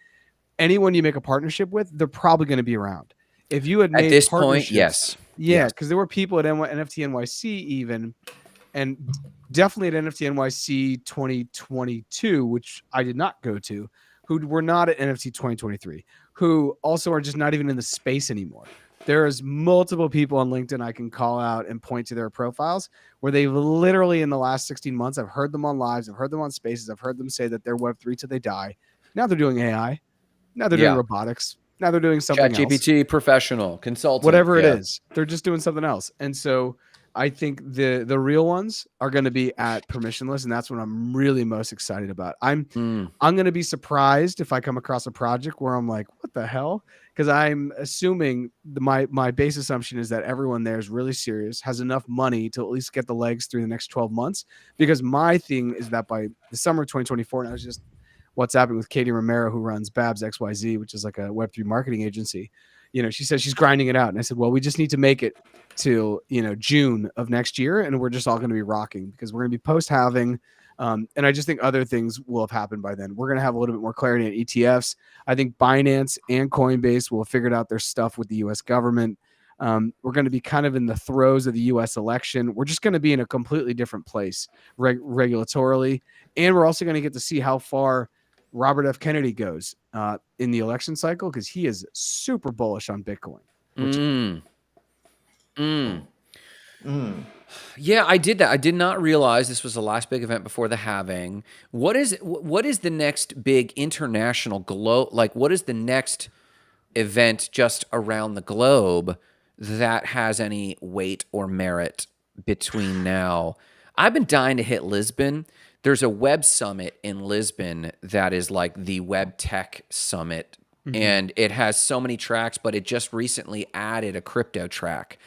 Speaker 2: anyone you make a partnership with, they're probably going to be around. If you had made
Speaker 1: at this
Speaker 2: partnerships,
Speaker 1: point, yes.
Speaker 2: Yeah, because there were people at NFT NYC even, and definitely at NFT NYC 2022, which I did not go to, who were not at NFT 2023, who also are just not even in the space anymore. There's multiple people on LinkedIn I can call out and point to their profiles where they've literally, in the last 16 months, I've heard them on lives, I've heard them on spaces, I've heard them say that they're Web3 till they die. Now they're doing AI. Now they're doing robotics. Now they're doing something else.
Speaker 1: ChatGPT, professional, consultant.
Speaker 2: Whatever it is, they're just doing something else. And so I think the real ones are going to be at permissionless, and that's what I'm really most excited about. I'm going to be surprised if I come across a project where I'm like, what the hell? Because I'm assuming my base assumption is that everyone there is really serious, has enough money to at least get the legs through the next 12 months. Because my thing is that by the summer of 2024, and I was just WhatsApping with Katie Romero, who runs Babs XYZ, which is like a Web3 marketing agency. She says she's grinding it out. And I said, well, we just need to make it till, June of next year. And we're just all going to be rocking, because we're going to be post-halving. And I just think other things will have happened by then. We're going to have a little bit more clarity on ETFs. I think Binance and Coinbase will have figured out their stuff with the US government. We're going to be kind of in the throes of the US election. We're just going to be in a completely different place regulatorily. And we're also going to get to see how far Robert F. Kennedy goes in the election cycle, because he is super bullish on Bitcoin.
Speaker 1: Yeah, I did that. I did not realize this was the last big event before the halving. What is the next big international like what is the next event just around the globe that has any weight or merit between now? I've been dying to hit Lisbon. There's a web summit in Lisbon that is like the web tech summit, and it has so many tracks, but it just recently added a crypto track.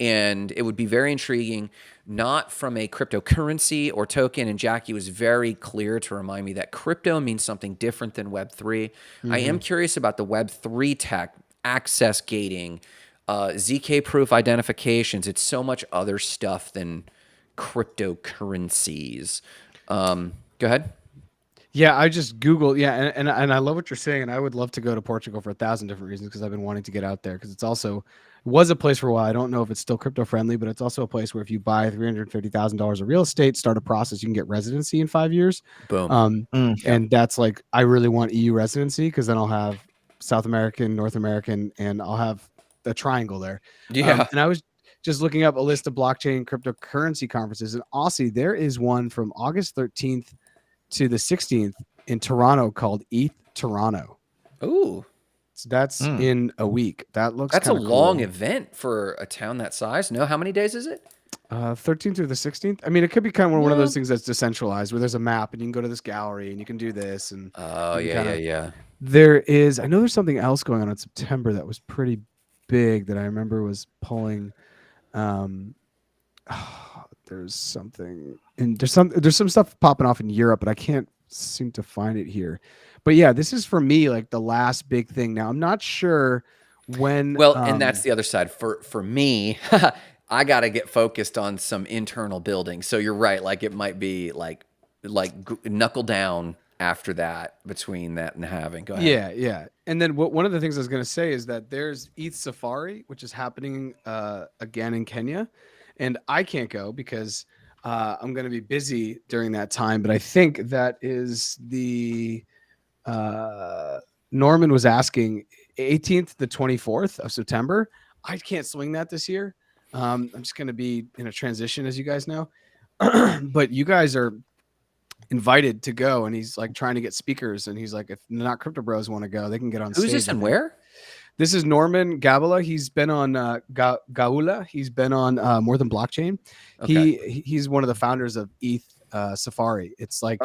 Speaker 1: And it would be very intriguing, not from a cryptocurrency or token. And Jackie was very clear to remind me that crypto means something different than Web3. I am curious about the Web3 tech, access gating, ZK proof identifications. It's so much other stuff than cryptocurrencies. Go ahead.
Speaker 2: Yeah, I just Googled. Yeah, and I love what you're saying. And I would love to go to Portugal for 1,000 different reasons because I've been wanting to get out there because it's also was a place for a while. I don't know if it's still crypto friendly, but it's also a place where if you buy $350,000 of real estate, start a process, you can get residency in 5 years.
Speaker 1: Boom.
Speaker 2: And that's like I really want EU residency because then I'll have South American, North American, and I'll have the triangle there.
Speaker 1: Yeah.
Speaker 2: And I was just looking up a list of blockchain cryptocurrency conferences in Aussie. There is one from August 13th to the 16th in Toronto called ETH Toronto.
Speaker 1: Ooh.
Speaker 2: So that's in a week. That's
Speaker 1: a
Speaker 2: cool.
Speaker 1: long event for a town that size. No, how many days is it?
Speaker 2: 13th through the 16th. I mean, it could be kind of one of those things that's decentralized where there's a map and you can go to this gallery and you can do this. And
Speaker 1: Yeah.
Speaker 2: there is, I know there's something else going on in September that was pretty big that I remember was pulling. There's something, and there's some stuff popping off in Europe, but I can't seem to find it here. But yeah, this is for me like the last big thing. Now I'm not sure when.
Speaker 1: Well, and that's the other side for me. I got to get focused on some internal building. So you're right. Like it might be like knuckle down after that between that and having. Go ahead.
Speaker 2: Yeah. And then one of the things I was going to say is that there's ETH Safari, which is happening again in Kenya, and I can't go because I'm going to be busy during that time. But I think that is the Norman was asking 18th to 24th of September. I can't swing that this year. I'm just going to be in a transition, as you guys know. But you guys are invited to go, and he's like trying to get speakers, and he's like, if not crypto bros want to go, they can get on stage.
Speaker 1: Who's this and where?
Speaker 2: This is Norman Gabala. He's been on Gaula. He's been on More Than Blockchain.
Speaker 1: Okay.
Speaker 2: He's one of the founders of ETH Safari. It's like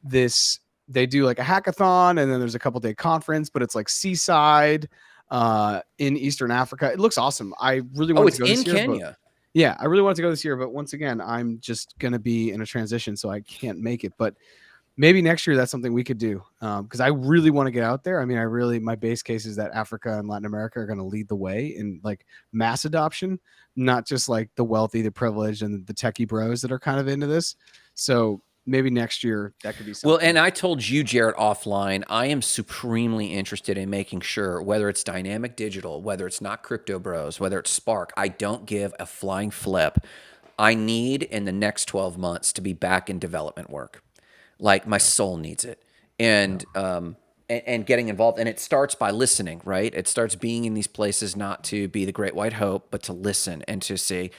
Speaker 2: this. They do like a hackathon, and then there's a couple day conference, but it's like seaside in Eastern Africa. It looks awesome. I really want to go this year.
Speaker 1: Kenya.
Speaker 2: Yeah, I really wanted to go this year, but once again, I'm just going to be in a transition, so I can't make it. But maybe next year that's something we could do because I really want to get out there. I mean, my base case is that Africa and Latin America are going to lead the way in like mass adoption, not just like the wealthy, the privileged, and the techie bros that are kind of into this. So maybe next year that could be something.
Speaker 1: Well, and I told you, Jarrett, offline, I am supremely interested in making sure whether it's dynamic digital, whether it's not crypto bros, whether it's Spark, I don't give a flying flip. I need in the next 12 months to be back in development work. Like my soul needs it. And getting involved. And it starts by listening, right? It starts being in these places, not to be the great white hope, but to listen and to say,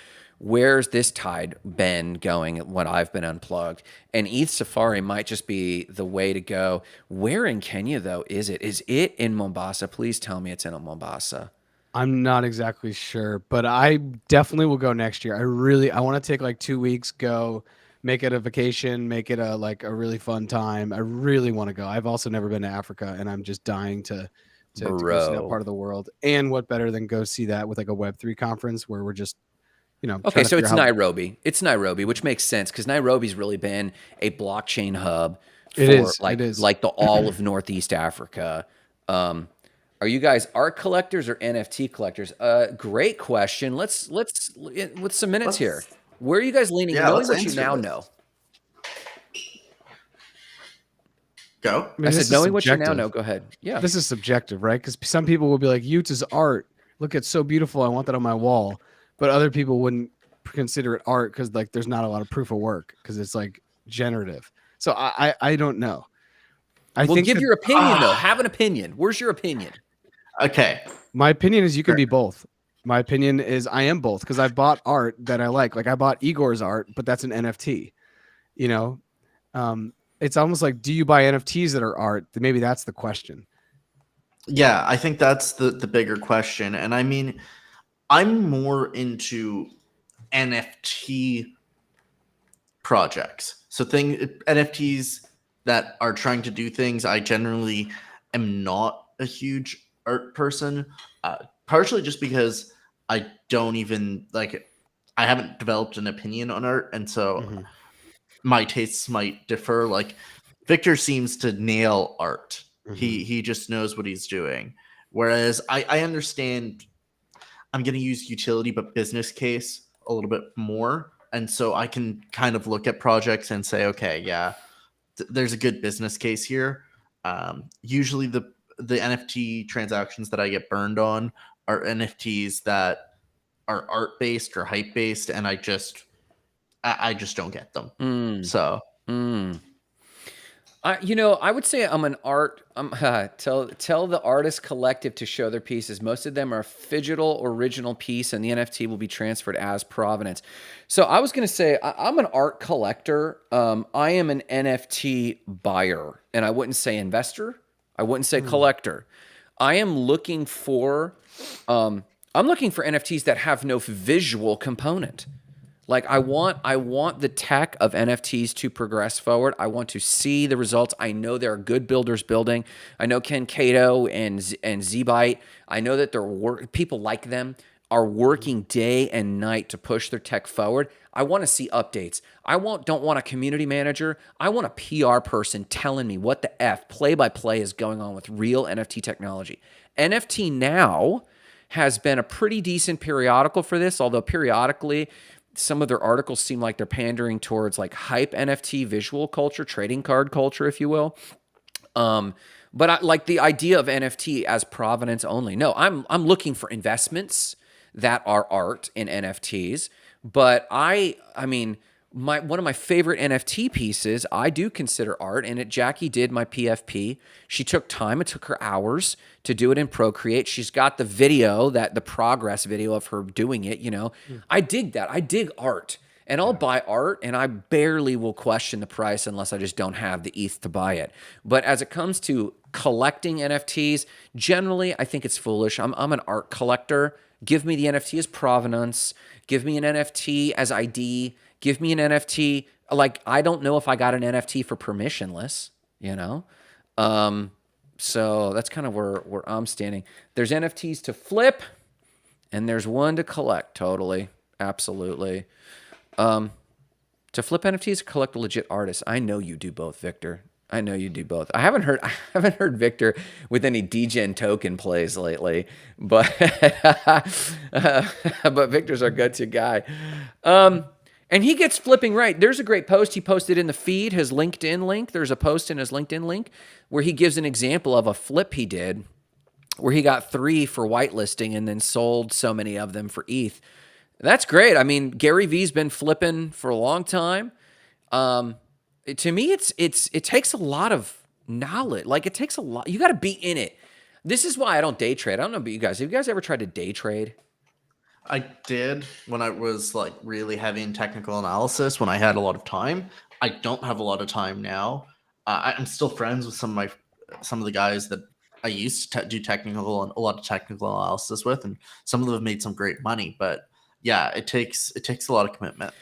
Speaker 1: where's this tide been going when I've been unplugged? And ETH Safari might just be the way to go. Where in Kenya, though, is it? Is it in Mombasa? Please tell me it's in Mombasa.
Speaker 2: I'm not exactly sure, but I definitely will go next year. I want to take like 2 weeks, go make it a vacation, make it a really fun time. I really want to go. I've also never been to Africa, and I'm just dying to go see that part of the world. And what better than go see that with like a Web3 conference where we're just
Speaker 1: okay, so it's Nairobi. It's Nairobi, which makes sense because Nairobi's really been a blockchain hub for like the all of Northeast Africa. Are you guys art collectors or NFT collectors? Great question. Let's with some minutes here. Where are you guys leaning?
Speaker 3: Yeah,
Speaker 1: knowing what you now know.
Speaker 3: Go.
Speaker 2: I mean,
Speaker 1: I said, knowing what you now know. Go ahead. Yeah.
Speaker 2: This is subjective, right? Because some people will be like, "Utes art. Look, it's so beautiful. I want that on my wall." But other people wouldn't consider it art because like there's not a lot of proof of work because it's like generative. So I don't know.
Speaker 1: Give your opinion though. Have an opinion. Where's your opinion?
Speaker 3: Okay.
Speaker 2: My opinion is you can be both. My opinion is I am both, because I bought art that I like. Like I bought Igor's art, but that's an NFT. You know, it's almost like, do you buy NFTs that are art? Maybe that's the question.
Speaker 3: Yeah, I think that's the bigger question. And I mean, I'm more into NFT projects. So NFTs that are trying to do things. I generally am not a huge art person, partially just because I don't even like. I haven't developed an opinion on art, and so
Speaker 2: Mm-hmm.
Speaker 3: my tastes might differ. Like Victor seems to nail art.
Speaker 2: Mm-hmm.
Speaker 3: He just knows what he's doing. Whereas I understand I'm going to use utility but business case a little bit more. And so I can kind of look at projects and say, okay, yeah, there's a good business case here. Usually the NFT transactions that I get burned on are NFTs that are art based or hype based, and I just don't get them.
Speaker 1: Mm,
Speaker 3: So
Speaker 1: mm. I would say I'm an art. Tell the artist collective to show their pieces. Most of them are digital original piece, and the NFT will be transferred as provenance. So I was going to say I'm an art collector. I am an NFT buyer, and I wouldn't say investor. I wouldn't say collector. I am looking for. I'm looking for NFTs that have no visual component. Like I want the tech of NFTs to progress forward. I want to see the results. I know there are good builders building. I know Ken Cato and Zbyte. I know that people like them are working day and night to push their tech forward. I want to see updates. Don't want a community manager. I want a PR person telling me what the F play by play is going on with real NFT technology. NFT Now has been a pretty decent periodical for this, although periodically some of their articles seem like they're pandering towards like hype NFT visual culture, trading card culture, if you will. But I like the idea of NFT as provenance only. No, I'm looking for investments that are art in NFTs. But I mean, one of my favorite NFT pieces, I do consider art, and Jackie did my PFP. She took time; it took her hours to do it in Procreate. She's got the video, the progress video of her doing it. I dig that. I dig art. And I'll buy art, and I barely will question the price unless I just don't have the ETH to buy it. But as it comes to collecting NFTs, generally, I think it's foolish. I'm an art collector. Give me the NFT as provenance. Give me an NFT as ID. Give me an NFT. Like, I don't know if I got an NFT for permissionless, So that's kind of where I'm standing. There's NFTs to flip, and there's one to collect. Totally. Absolutely. To flip NFTs, collect a legit artist. I know you do both, Victor. I know you do both. I haven't heard Victor with any degen token plays lately, but but Victor's our go-to guy. And he gets flipping right. There's a great post he posted in the feed, his LinkedIn link. There's a post in his LinkedIn link where he gives an example of a flip he did where he got 3 for whitelisting and then sold so many of them for ETH. That's great. I mean, Gary V's been flipping for a long time. To me, it takes a lot of knowledge. Like it takes a lot. You got to be in it. This is why I don't day trade. I don't know about you guys. Have you guys ever tried to day trade?
Speaker 3: I did when I was like really heavy in technical analysis when I had a lot of time. I don't have a lot of time now. I'm still friends with some of the guys that I used to do technical and a lot of technical analysis with, and some of them have made some great money. But yeah, it takes a lot of commitment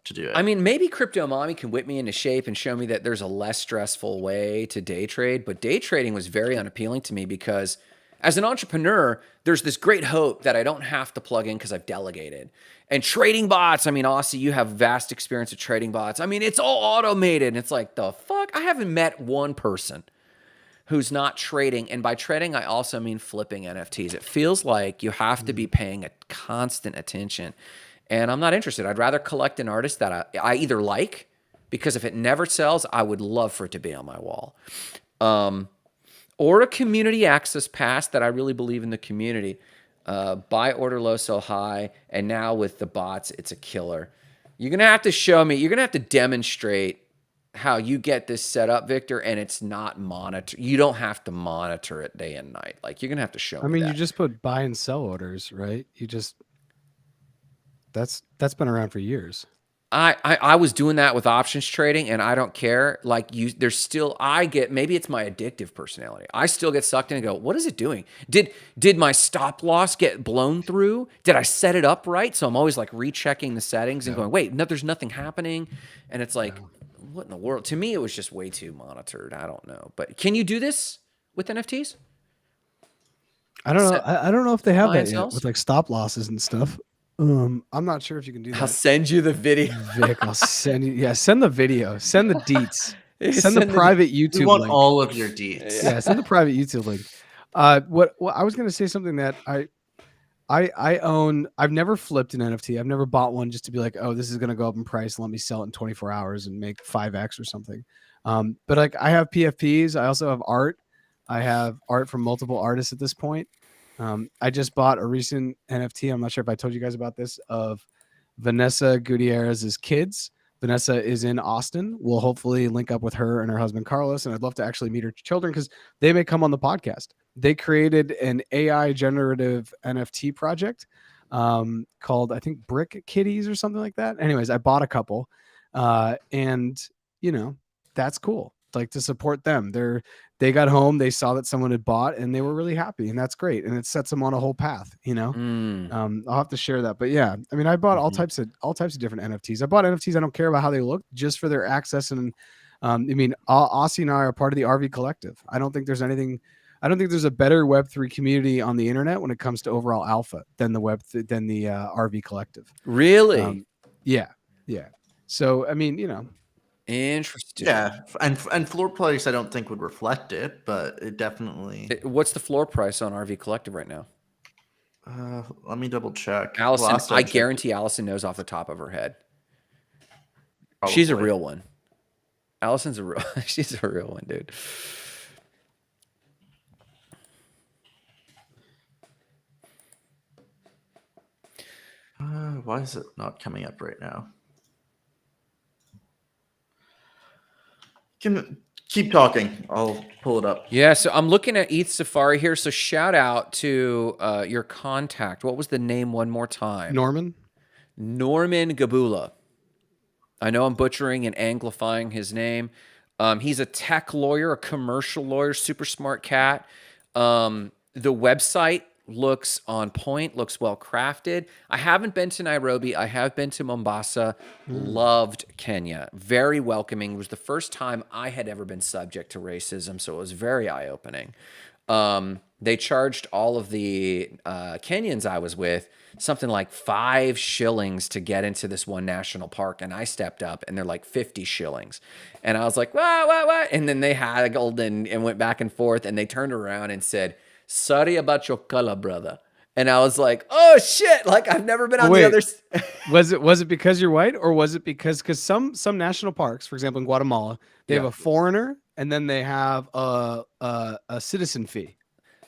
Speaker 3: to do it.
Speaker 1: I mean, maybe Crypto Mommy can whip me into shape and show me that there's a less stressful way to day trade. But day trading was very unappealing to me because as an entrepreneur, there's this great hope that I don't have to plug in because I've delegated. And trading bots, I mean, Aussie, you have vast experience with trading bots. I mean, it's all automated. And it's like, the fuck? I haven't met one person who's not trading. And by trading, I also mean flipping NFTs. It feels like you have to be paying a constant attention. And I'm not interested. I'd rather collect an artist that I either like, because if it never sells, I would love for it to be on my wall. Or a community access pass that I really believe in the community. Buy order low, sell high. And now with the bots, it's a killer. You're going to have to show me, you're going to have to demonstrate how you get this set up, Victor, and it's not monitor. You don't have to monitor it day and night. Like, you're gonna have to show
Speaker 2: I
Speaker 1: me
Speaker 2: mean, you
Speaker 1: that.
Speaker 2: just put buy and sell orders, right? You just that's been around for years.
Speaker 1: I was doing that with options trading, and I don't care. Like, there's still, I get, maybe it's my addictive personality. I still get sucked in and go, what is it doing? Did my stop loss get blown through? Did I set it up right? So I'm always like rechecking the settings and going, wait, no, there's nothing happening. And it's like, what in the world? To me, it was just way too monitored. I don't know. But can you do this with NFTs?
Speaker 2: I don't know. I don't know if they have
Speaker 1: buy and
Speaker 2: that yet
Speaker 1: sells?
Speaker 2: with like stop losses and stuff. I'm not sure if you can do
Speaker 1: I'll
Speaker 2: that.
Speaker 1: send you the video.
Speaker 2: Vic, I'll send you. Yeah, send the video. Send the deets. Send the
Speaker 1: Send the-
Speaker 2: private
Speaker 3: We
Speaker 2: YouTube
Speaker 3: want
Speaker 2: link.
Speaker 3: all of your deets.
Speaker 2: Yeah, send the private YouTube link. What I was gonna say something that I own. I've never flipped an NFT. I've never bought one just to be like, oh, this is gonna go up in price. Let me sell it in 24 hours and make 5x or something. But like, I have PFPs. I also have art. I have art from multiple artists at this point. I just bought a recent NFT. I'm not sure if I told you guys about this, of Vanessa Gutierrez's kids. Vanessa is in Austin. We'll hopefully link up with her and her husband Carlos, and I'd love to actually meet her children because they may come on the podcast. They created an AI generative NFT project called, I think, Brick Kitties or something like that. Anyways, I bought a couple, and you know, that's cool. Like, to support them. They got home, they saw that someone had bought, and they were really happy, and that's great. And it sets them on a whole path, you know. I'll have to share that. But yeah, I mean, I bought all types of different NFTs. I bought NFTs. I don't care about how they look, just for their access. And I mean, Aussie and I are part of the RV collective. I don't think there's a better Web3 community on the internet when it comes to overall alpha than the RV collective.
Speaker 1: Really?
Speaker 2: Yeah. So I mean,
Speaker 1: Interesting.
Speaker 3: Yeah, and floor price I don't think would reflect it, but it definitely.
Speaker 1: What's the floor price on RV Collective right now?
Speaker 3: Let me double check.
Speaker 1: Allison,
Speaker 3: Last
Speaker 1: I
Speaker 3: checked,
Speaker 1: guarantee Allison knows off the top of her head.
Speaker 3: probably.
Speaker 1: She's a real one. Allison's a real. She's a real one, dude.
Speaker 3: Why is it not coming up right now? Keep talking. I'll pull it up.
Speaker 1: Yeah, so I'm looking at ETH Safari here. So shout out to your contact. What was the name one more time?
Speaker 2: Norman
Speaker 1: Gabula. I know I'm butchering and anglifying his name. He's a tech lawyer, a commercial lawyer, super smart cat. The website looks on point, looks well crafted. I haven't been to Nairobi. I have been to Mombasa. Loved Kenya. Very welcoming. It was the first time I had ever been subject to racism, so it was very eye-opening. They charged all of the Kenyans I was with something like 5 shillings to get into this one national park, and I stepped up, and they're like 50 shillings. And I was like, what? And then they haggled and went back and forth, and they turned around and said, sorry about your color, brother. And I was like, oh shit, like I've never been on the other
Speaker 2: was it because you're white, or was it because some national parks, for example in Guatemala, they have a foreigner and then they have a citizen fee?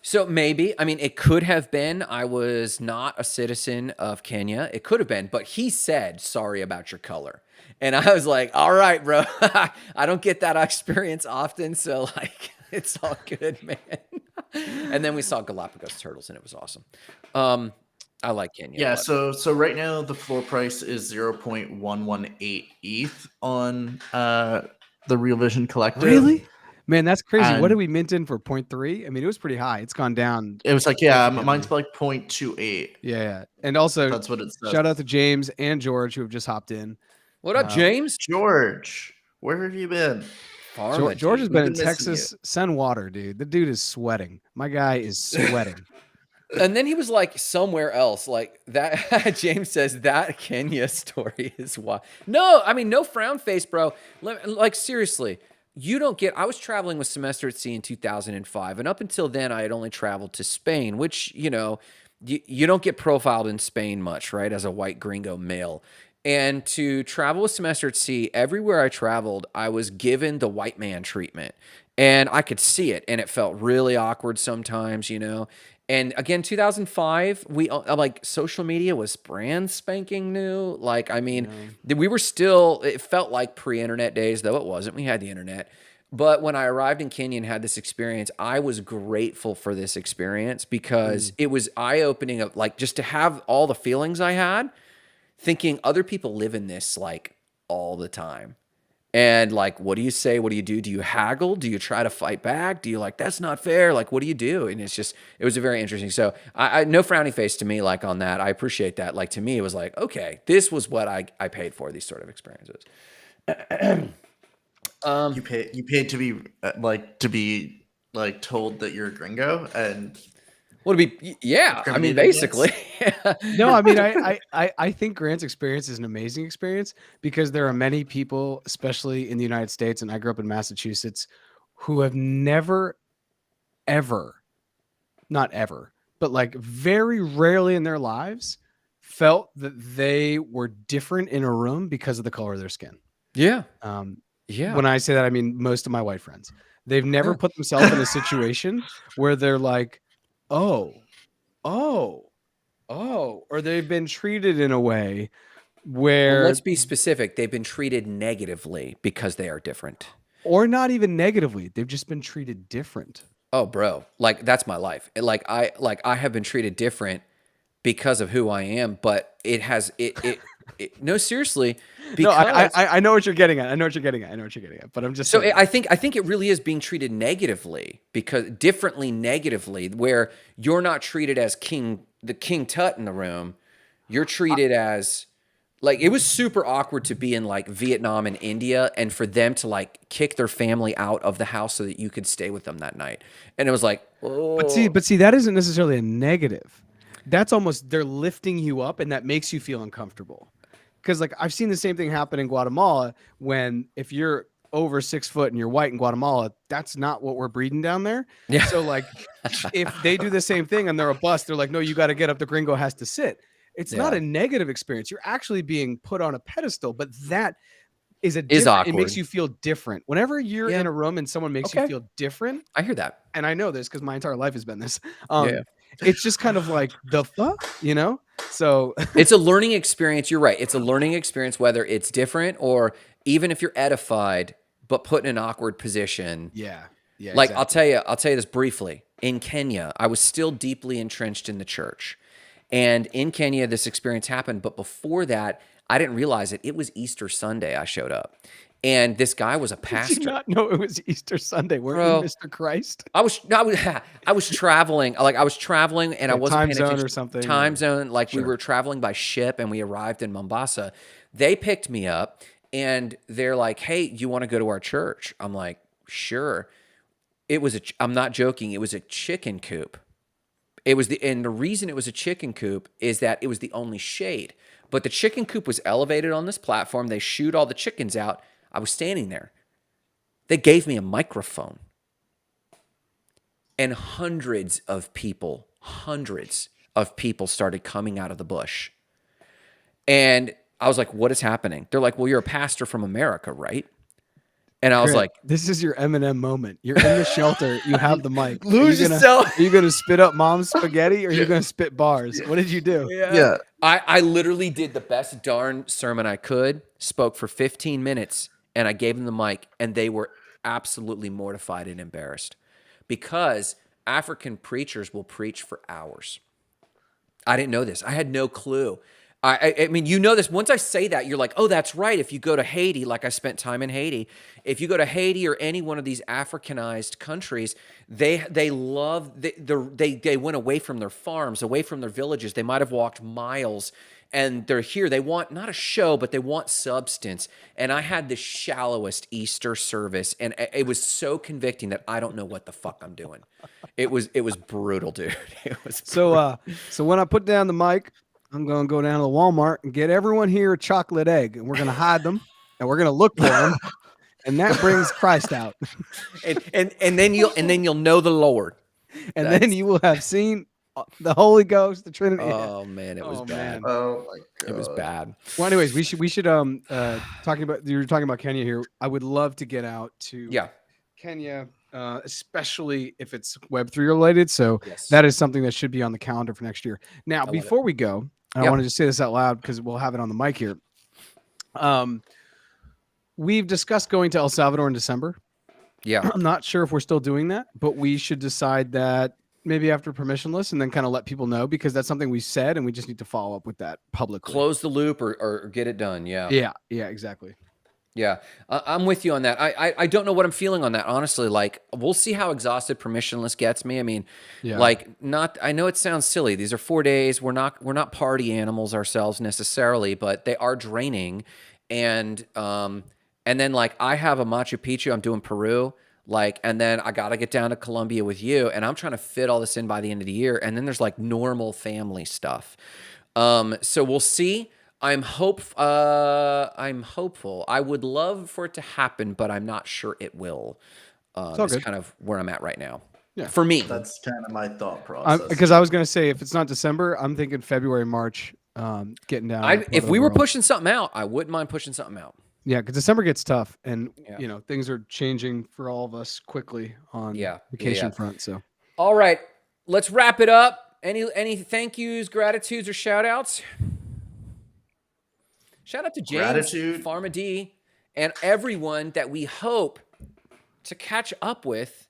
Speaker 1: So maybe, I mean, it could have been I was not a citizen of Kenya. It could have been, but he said, sorry about your color. And I was like, all right, bro, I don't get that experience often. So like, it's all good, man. And then we saw Galapagos turtles, and it was awesome. I like Kenya.
Speaker 3: Yeah, so right now the floor price is 0.118 ETH on the Real Vision Collective.
Speaker 2: Really? Man, that's crazy.
Speaker 3: And
Speaker 2: what did we mint in for 0.3? I mean, it was pretty high. It's gone down.
Speaker 3: It was like, yeah, mine's like 0.28.
Speaker 2: Yeah. And also,
Speaker 3: That's what it says.
Speaker 2: shout out to James and George who have just hopped in.
Speaker 1: What up, James?
Speaker 3: George, where have you been?
Speaker 2: George has been in
Speaker 3: missing
Speaker 2: Texas. Send water, dude. The dude is sweating. My guy is sweating.
Speaker 1: And then he was like somewhere else, like that. James says that Kenya story is wild. No, I mean, no frown face, bro. Like seriously, you don't get. I was traveling with Semester at Sea in 2005, and up until then, I had only traveled to Spain, which you don't get profiled in Spain much, right? As a white gringo male. And to travel with Semester at Sea, everywhere I traveled, I was given the white man treatment. And I could see it, and it felt really awkward sometimes, And again, 2005, like social media was brand spanking new. Like, I mean, we were still, it felt like pre-internet days, though it wasn't. We had the internet. But when I arrived in Kenya and had this experience, I was grateful for this experience because it was eye-opening of like just to have all the feelings I had, thinking other people live in this like all the time. And like, what do you say? What do you do? Do you haggle? Do you try to fight back? Do you like, that's not fair? Like, what do you do? And it's just, it was a very interesting. So I no frowny face to me, like on that. I appreciate that. Like to me, it was like, okay, this was what I paid for, these sort of experiences.
Speaker 3: You paid to be told that you're a gringo and
Speaker 1: Well, to be, yeah, I mean, basically.
Speaker 2: No, I mean, I think Grant's experience is an amazing experience because there are many people, especially in the United States, and I grew up in Massachusetts, who have never, ever, not ever, but like very rarely in their lives felt that they were different in a room because of the color of their skin.
Speaker 1: Yeah.
Speaker 2: Yeah. When I say that, I mean most of my white friends. They've never put themselves in a situation where they're like, oh, or they've been treated in a way where,
Speaker 1: well, let's be specific. They've been treated negatively because they are different.
Speaker 2: Or not even negatively. They've just been treated different.
Speaker 1: Oh, bro. Like that's my life. I have been treated different because of who I am, but it has no, seriously.
Speaker 2: Because I know what you're getting at. I know what you're getting at. But I'm just
Speaker 1: so
Speaker 2: saying.
Speaker 1: I think it really is being treated negatively because differently negatively, where you're not treated as the King Tut in the room. You're treated as like, it was super awkward to be in like Vietnam and India and for them to like kick their family out of the house so that you could stay with them that night. And it was like, oh.
Speaker 2: But see, that isn't necessarily a negative. That's almost, they're lifting you up and that makes you feel uncomfortable. Because like I've seen the same thing happen in Guatemala when if you're over 6 foot and you're white in Guatemala, that's not what we're breeding down there.
Speaker 1: Yeah.
Speaker 2: So like if they do the same thing and they're a bus, they're like, no, you got to get up. The gringo has to sit. It's not a negative experience. You're actually being put on a pedestal, but that is awkward. It makes you feel different. Whenever you're in a room and someone makes you feel different.
Speaker 1: I hear that.
Speaker 2: And I know this because my entire life has been this. It's just kind of like the fuck, you know? So
Speaker 1: it's a learning experience. You're right. It's a learning experience, whether it's different or even if you're edified, but put in an awkward position.
Speaker 2: Yeah.
Speaker 1: Like exactly. I'll tell you this briefly. In Kenya, I was still deeply entrenched in the church. And in Kenya, this experience happened. But before that, I didn't realize it. It was Easter Sunday I showed up. And this guy was a pastor.
Speaker 2: Did you not know it was Easter Sunday? Weren't you Mr. Christ?
Speaker 1: I was traveling. Like I was traveling and I wasn't
Speaker 2: time
Speaker 1: paying
Speaker 2: zone
Speaker 1: attention.
Speaker 2: Or something.
Speaker 1: Time zone. Like we were traveling by ship and we arrived in Mombasa. They picked me up and they're like, hey, you want to go to our church? I'm like, sure. I'm not joking. It was a chicken coop. And the reason it was a chicken coop is that it was the only shade. But the chicken coop was elevated on this platform. They shoot all the chickens out. I was standing there. They gave me a microphone. And hundreds of people started coming out of the bush. And I was like, what is happening? They're like, well, you're a pastor from America, right? And I was like,
Speaker 2: this is your Eminem moment. You're in the shelter. You have the mic.
Speaker 1: Lose yourself.
Speaker 2: Are you going to spit up mom's spaghetti or are you going to spit bars? What did you do?
Speaker 3: Yeah.
Speaker 1: I literally did the best darn sermon I could, spoke for 15 minutes, and I gave them the mic, and they were absolutely mortified and embarrassed because African preachers will preach for hours. I didn't know this. I had no clue. I mean, you know this. Once I say that, you're like, oh, that's right. If you go to Haiti, like I spent time in Haiti, if you go to Haiti or any one of these Africanized countries, they went away from their farms, away from their villages. They might have walked miles, and they're here. They want not a show, but they want substance. And I had the shallowest Easter service, and it was so convicting that I don't know what the fuck I'm doing. It was brutal, dude. It was
Speaker 2: so when I put down the mic, I'm going to go down to the Walmart and get everyone here a chocolate egg, and we're going to hide them, and we're going to look for them, and that brings Christ out.
Speaker 1: and then you'll know the Lord,
Speaker 2: and then you will have seen the Holy Ghost, the Trinity.
Speaker 1: Oh man, it was bad.
Speaker 3: Oh my God,
Speaker 1: it was bad.
Speaker 2: Well, anyways, we should talking about, you were talking about Kenya here. I would love to get out to Kenya. especially if it's Web3 related. So
Speaker 1: Yes.
Speaker 2: that is something that should be on the calendar for next year. Now,
Speaker 1: love it.
Speaker 2: before we go, I
Speaker 1: Yeah.
Speaker 2: want to just say this out loud because we'll have it on the mic here. We've discussed going to El Salvador in December.
Speaker 1: Yeah.
Speaker 2: I'm not sure if we're still doing that, but we should decide that maybe after permissionless and then kind of let people know, because that's something we said and we just need to follow up with that publicly.
Speaker 1: Close the loop or get it done. Yeah.
Speaker 2: Yeah, exactly.
Speaker 1: Yeah, I'm with you on that. I don't know what I'm feeling on that, honestly. Like, we'll see how exhausted permissionless gets me. I mean, like, I know it sounds silly. These are 4 days. We're not party animals ourselves necessarily, but they are draining. And then like I have a Machu Picchu. I'm doing Peru. Like, and then I got to get down to Colombia with you, and I'm trying to fit all this in by the end of the year. And then there's like normal family stuff. So we'll see. I'm hopeful. I would love for it to happen, but I'm not sure it will. It's kind of where I'm at right now.
Speaker 2: Yeah.
Speaker 1: For me.
Speaker 3: That's kind of my thought process.
Speaker 2: Because I was going to say, if it's not December, I'm thinking February, March, getting down.
Speaker 1: If we were pushing something out, I wouldn't mind pushing something out.
Speaker 2: Yeah, because December gets tough, and you know things are changing for all of us quickly on vacation front. So,
Speaker 1: all right, let's wrap it up. Any thank yous, gratitudes, or shout outs? Shout out to James, Pharma D, and everyone that we hope to catch up with,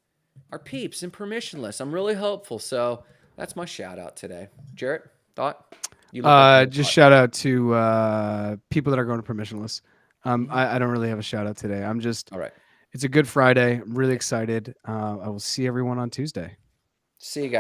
Speaker 1: our peeps in permissionless. I'm really hopeful. So that's my shout out today. Jarrett, thought?
Speaker 2: Just shout out to people that are going to permissionless. I don't really have a shout out today. I'm just,
Speaker 1: all right.
Speaker 2: It's a good Friday. I'm really excited. I will see everyone on Tuesday.
Speaker 1: See you guys.